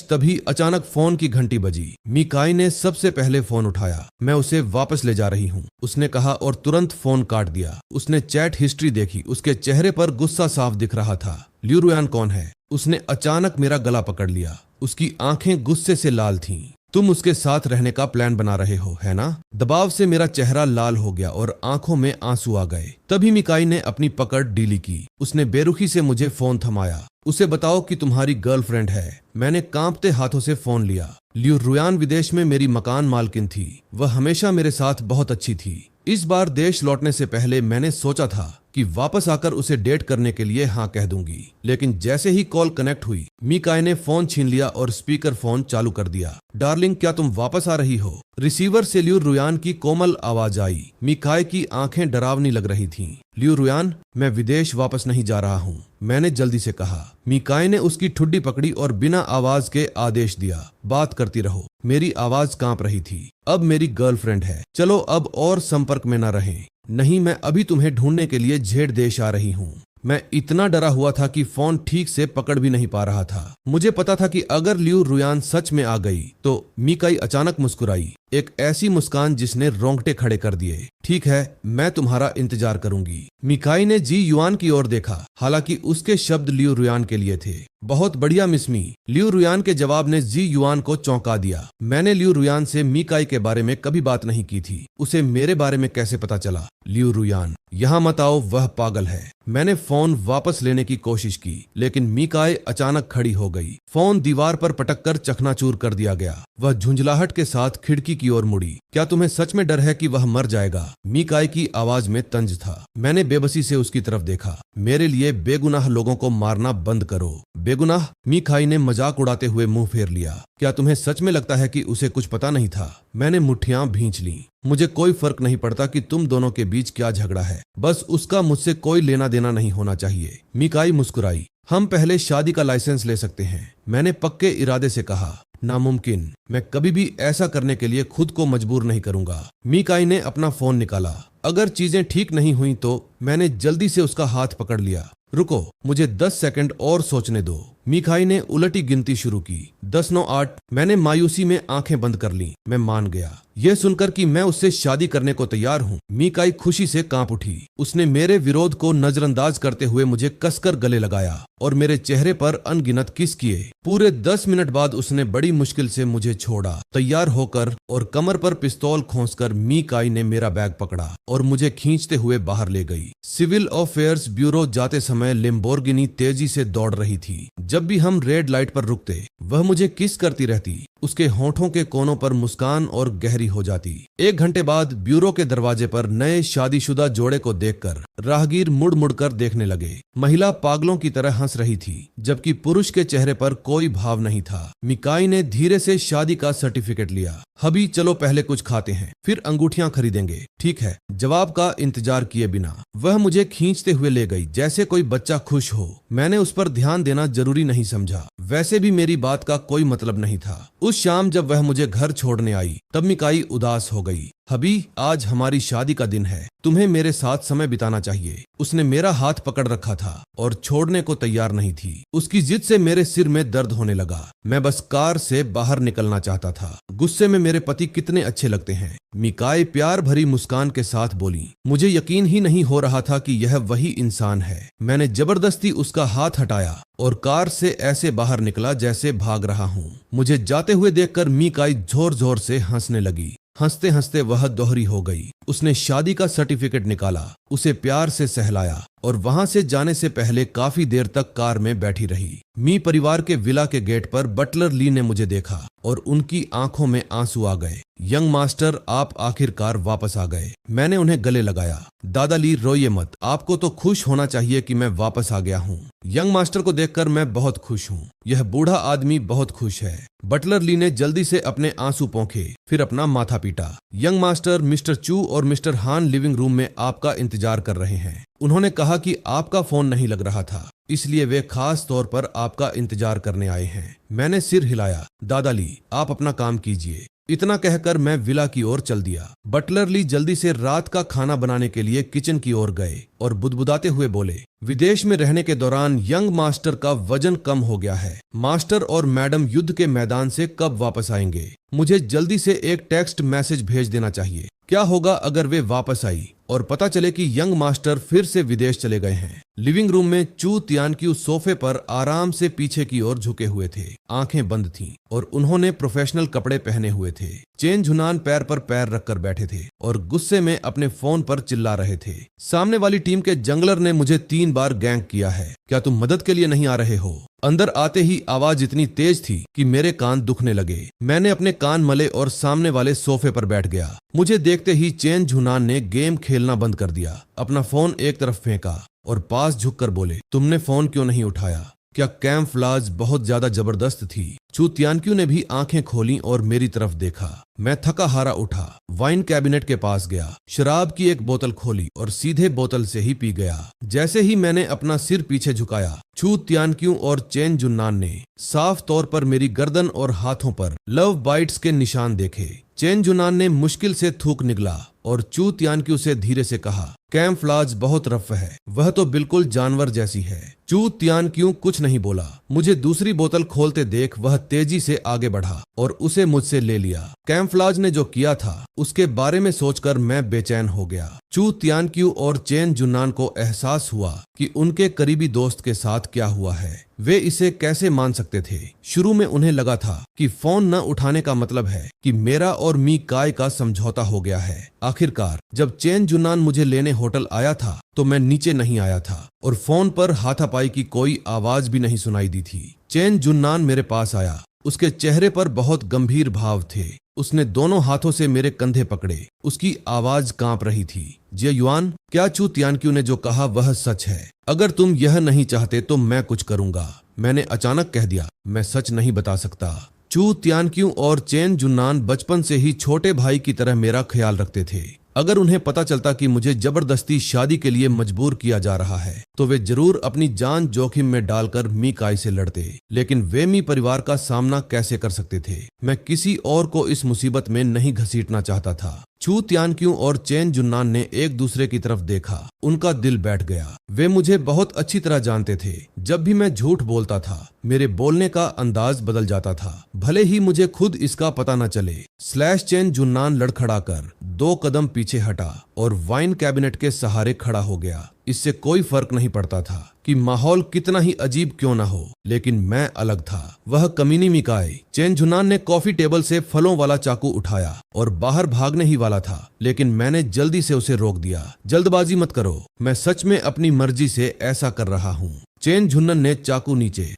तभी अचानक फोन की घंटी बजी। मिकाई ने सबसे पहले फोन उठाया। मैं उसे वापस ले जा रही हूँ, उसने कहा और तुरंत फोन काट दिया। उसने चैट हिस्ट्री देखी। उसके चेहरे पर गुस्सा साफ दिख रहा था। लियू रुयान कौन है? उसने अचानक मेरा गला पकड़ लिया। उसकी आंखें गुस्से से लाल थीं। तुम उसके साथ रहने का प्लान बना रहे हो, है ना? दबाव से मेरा चेहरा लाल हो गया और आंखों में आंसू आ गए। तभी मिकाई ने अपनी पकड़ ढीली की। उसने बेरुखी से मुझे फोन थमाया। उसे बताओ कि तुम्हारी गर्लफ्रेंड है। मैंने कांपते हाथों से फोन लिया। लियू रुयान विदेश में मेरी मकान मालकिन थी। वह हमेशा मेरे साथ बहुत अच्छी थी। इस बार देश लौटने से पहले मैंने सोचा था कि वापस आकर उसे डेट करने के लिए हाँ कह दूंगी, लेकिन जैसे ही कॉल कनेक्ट हुई, मिकाई ने फोन छीन लिया और स्पीकर फोन चालू कर दिया। डार्लिंग, क्या तुम वापस आ रही हो? रिसीवर से लियू रुयान की कोमल आवाज आई। मिकाई की आंखें डरावनी लग रही थीं। लियू रुयान, मैं विदेश वापस नहीं जा रहा हूँ, मैंने जल्दी से कहा। मिकाई ने उसकी ठुड्डी पकड़ी और बिना आवाज के आदेश दिया, बात करती रहो। मेरी आवाज कांप रही थी। अब मेरी गर्लफ्रेंड है, चलो अब और संपर्क में न रहें। नहीं, मैं अभी तुम्हें ढूंढने के लिए झेड़ देश आ रही हूँ। मैं इतना डरा हुआ था कि फोन ठीक से पकड़ भी नहीं पा रहा था। मुझे पता था कि अगर लियू रुयान सच में आ गई तो। मिकाई अचानक मुस्कुराई, एक ऐसी मुस्कान जिसने रोंगटे खड़े कर दिए। ठीक है, मैं तुम्हारा इंतजार करूंगी। मिकाई ने जी युआन की ओर देखा, हालांकि उसके शब्द लियू रुयान के लिए थे। बहुत बढ़िया मिस मी। लियू रुयान के जवाब ने जी युआन को चौंका दिया। मैंने लियू रुयान से मिकाई के बारे में कभी बात नहीं की थी। उसे मेरे बारे में कैसे पता चला? लियू रुयान, यहाँ मत आओ, वह पागल है। मैंने फोन वापस लेने की कोशिश की, लेकिन मिकाई अचानक खड़ी हो गई। फोन दीवार पर पटककर चकनाचूर कर दिया गया। वह झुंझलाहट के साथ खिड़की की ओर मुड़ी। क्या तुम्हें सच में डर है कि वह मर जाएगा? मिकाई की आवाज में तंज था। मैंने बेबसी से उसकी तरफ देखा। मेरे लिए बेगुनाह लोगों को मारना बंद करो। बेगुनाह? मिकाई ने मजाक उड़ाते हुए मुंह फेर लिया। क्या तुम्हें सच में लगता है कि उसे कुछ पता नहीं था? मैंने मुट्ठियां भींच लीं। मुझे कोई फर्क नहीं पड़ता कि तुम दोनों के बीच क्या झगड़ा है, बस उसका मुझसे कोई लेना देना नहीं होना चाहिए। मिकाई मुस्कुराई। हम पहले शादी का लाइसेंस ले सकते हैं, मैंने पक्के इरादे से कहा। नामुमकिन, मैं कभी भी ऐसा करने के लिए खुद को मजबूर नहीं करूंगा। मिकाई ने अपना फोन निकाला। अगर चीजें ठीक नहीं हुई तो। मैंने जल्दी से उसका हाथ पकड़ लिया। रुको, मुझे 10 सेकंड और सोचने दो। मीकाई ने उलटी गिनती शुरू की। 10, 9, 8। मैंने मायूसी में आंखें बंद कर लीं। मैं मान गया। यह सुनकर कि मैं उससे शादी करने को तैयार हूँ, मीकाई खुशी से कांप उठी। उसने मेरे विरोध को नजरअंदाज करते हुए मुझे कसकर गले लगाया और मेरे चेहरे पर अनगिनत किस किए। पूरे 10 मिनट बाद उसने बड़ी मुश्किल से मुझे छोड़ा। तैयार होकर और कमर पर पिस्तौल खोंसकर मीकाई ने मेरा बैग पकड़ा और मुझे खींचते हुए बाहर ले गई। सिविल अफेयर्स ब्यूरो जाते समय लेम्बोर्गिनी तेजी से दौड़ रही थी। जब भी हम रेड लाइट पर रुकते, वह मुझे किस करती रहती। उसके होठों के कोनों पर मुस्कान और गहरी हो जाती। 1 घंटे बाद ब्यूरो के दरवाजे पर नए शादीशुदा जोड़े को देखकर राहगीर मुड़ मुड़ कर देखने लगे। महिला पागलों की तरह हंस रही थी, जबकि पुरुष के चेहरे पर कोई भाव नहीं था। मीकाई ने धीरे से शादी का सर्टिफिकेट लिया। हबी, चलो पहले कुछ खाते हैं, फिर अंगूठियां खरीदेंगे। ठीक है, जवाब का इंतजार किए बिना वह मुझे खींचते हुए ले गई, जैसे कोई बच्चा खुश हो। मैंने उस पर ध्यान देना जरूरी नहीं समझा। वैसे भी मेरी बात का कोई मतलब नहीं था। उस शाम जब वह मुझे घर छोड़ने आई, तब मीकाई उदास हो गई। हबी, आज हमारी शादी का दिन है, तुम्हें मेरे साथ समय बिताना चाहिए। उसने मेरा हाथ पकड़ रखा था और छोड़ने को तैयार नहीं थी। उसकी जिद से मेरे सिर में दर्द होने लगा। मैं बस कार से बाहर निकलना चाहता था। गुस्से में मेरे पति कितने अच्छे लगते हैं, मीकाई प्यार भरी मुस्कान के साथ बोली। मुझे यकीन ही नहीं हो रहा था कि यह वही इंसान है। मैंने जबरदस्ती उसका हाथ हटाया और कार से ऐसे बाहर निकला जैसे भाग रहा हूँ। मुझे जाते हुए देखकर मीकाई जोर जोर से हंसने लगी। हंसते हंसते वह दोहरी हो गई। उसने शादी का सर्टिफिकेट निकाला, उसे प्यार से सहलाया और वहां से जाने से पहले काफी देर तक कार में बैठी रही। मी परिवार के विला के गेट पर बटलर ली ने मुझे देखा और उनकी आंखों में आंसू आ गए। यंग मास्टर, आप आखिरकार वापस आ गए। मैंने उन्हें गले लगाया। दादा ली, रोइए मत, आपको तो खुश होना चाहिए कि मैं वापस आ गया हूँ। यंग मास्टर को देखकर मैं बहुत खुश हूँ। यह बूढ़ा आदमी बहुत खुश है। बटलर ली ने जल्दी से अपने आंसू पोंखे, फिर अपना माथा पीटा। यंग मास्टर, मिस्टर चू और मिस्टर हान लिविंग रूम में आपका इंतजार कर रहे हैं। उन्होंने कहा कि आपका फोन नहीं लग रहा था, इसलिए वे खास तौर पर आपका इंतजार करने आए हैं। मैंने सिर हिलाया। दादा ली, आप अपना काम कीजिए। इतना कहकर मैं विला की ओर चल दिया। बटलर ली जल्दी से रात का खाना बनाने के लिए किचन की ओर गए और बुदबुदाते हुए बोले, विदेश में रहने के दौरान यंग मास्टर का वजन कम हो गया है। मास्टर और मैडम युद्ध के मैदान से कब वापस आएंगे? मुझे जल्दी से एक टेक्स्ट मैसेज भेज देना चाहिए। क्या होगा अगर वे वापस आई और पता चले कि यंग मास्टर फिर से विदेश चले गए हैं? लिविंग रूम में चू तियानक्यू सोफे पर आराम से पीछे की ओर झुके हुए थे। आंखें बंद थीं और उन्होंने प्रोफेशनल कपड़े पहने हुए थे। चेन झुनान पैर पर पैर रखकर बैठे थे और गुस्से में अपने फोन पर चिल्ला रहे थे। सामने वाली टीम के जंगलर ने मुझे 3 बार गैंग किया है। क्या तुम मदद के लिए नहीं आ रहे हो? अंदर आते ही आवाज इतनी तेज थी कि मेरे कान दुखने लगे। मैंने अपने कान मले और सामने वाले सोफे पर बैठ गया। मुझे देखते ही चेन झुनान ने गेम खेलना बंद कर दिया, अपना फोन एक तरफ फेंका और पास झुककर बोले, तुमने फोन क्यों नहीं उठाया? क्या कैमफ्लाज बहुत ज्यादा जबरदस्त थी? चू तियानक्यू ने भी आंखें खोली और मेरी तरफ देखा। मैं थका हारा उठा, वाइन कैबिनेट के पास गया, शराब की एक बोतल खोली और सीधे बोतल से ही पी गया। जैसे ही मैंने अपना सिर पीछे झुकाया, चू तियानक्यू और चेन जुन्नान ने साफ तौर पर मेरी गर्दन और हाथों पर लव बाइट्स के निशान देखे। चेन जुनान ने मुश्किल से थूक निगला और चू तियानक्यू से धीरे से कहा, कैमफ्लाज बहुत रफ है, वह तो बिल्कुल जानवर जैसी है। चू तियानक्यू कुछ नहीं बोला। मुझे दूसरी बोतल खोलते देख वह तेजी से आगे बढ़ा और उसे मुझसे ले लिया। कैमफ्लाज ने जो किया था उसके बारे में सोचकर मैं बेचैन हो गया। चू तियानक्यू और चेन जुन्नान को एहसास हुआ कि उनके करीबी दोस्त के साथ क्या हुआ है। वे इसे कैसे मान सकते थे? शुरू में उन्हें लगा था कि फोन न उठाने का मतलब है कि मेरा और मी काय का समझौता हो गया है। आखिरकार जब चेन जुन्नान मुझे लेने होटल आया था तो मैं नीचे नहीं आया था और फोन पर हाथापाई की कोई आवाज भी नहीं सुनाई दी थी। चेन जुन्नान मेरे पास आया। उसके चेहरे पर बहुत गंभीर भाव थे। उसने दोनों हाथों से मेरे कंधे पकड़े। उसकी आवाज कांप रही थी। जे युआन, क्या चू तियानक्यू ने जो कहा वह सच है? अगर तुम यह नहीं चाहते तो मैं कुछ करूंगा। मैंने अचानक कह दिया, मैं सच नहीं बता सकता। चू तियानक्यू और चेन जुन्नान बचपन से ही छोटे भाई की तरह मेरा ख्याल रखते थे। अगर उन्हें पता चलता कि मुझे जबरदस्ती शादी के लिए मजबूर किया जा रहा है तो वे जरूर अपनी जान जोखिम में डालकर मी काय से लड़ते। लेकिन वे मी परिवार का सामना कैसे कर सकते थे? मैं किसी और को इस मुसीबत में नहीं घसीटना चाहता था। चू तियानक्यू और चेन जुन्नान ने एक दूसरे की तरफ देखा उनका दिल बैठ गया। वे मुझे बहुत अच्छी तरह जानते थे। जब भी मैं झूठ बोलता था, मेरे बोलने का अंदाज बदल जाता था, भले ही मुझे खुद इसका पता न चले। स्लैश चेन जुन्नान लड़खड़ाकर 2 कदम पीछे हटा और वाइन कैबिनेट के सहारे खड़ा हो गया। इससे कोई फर्क नहीं पड़ता था कि माहौल कितना ही अजीब क्यों ना हो, लेकिन मैं अलग था। वह कमीनी मिकाई। चेन जुन्नान ने कॉफी टेबल से फलों वाला चाकू उठाया और बाहर भागने ही वाला था, लेकिन मैंने जल्दी से उसे रोक दिया। जल्दबाजी मत करो, मैं सच में अपनी मर्जी से ऐसा कर रहा हूँ। चेन जुन्नन ने चाकू नीचे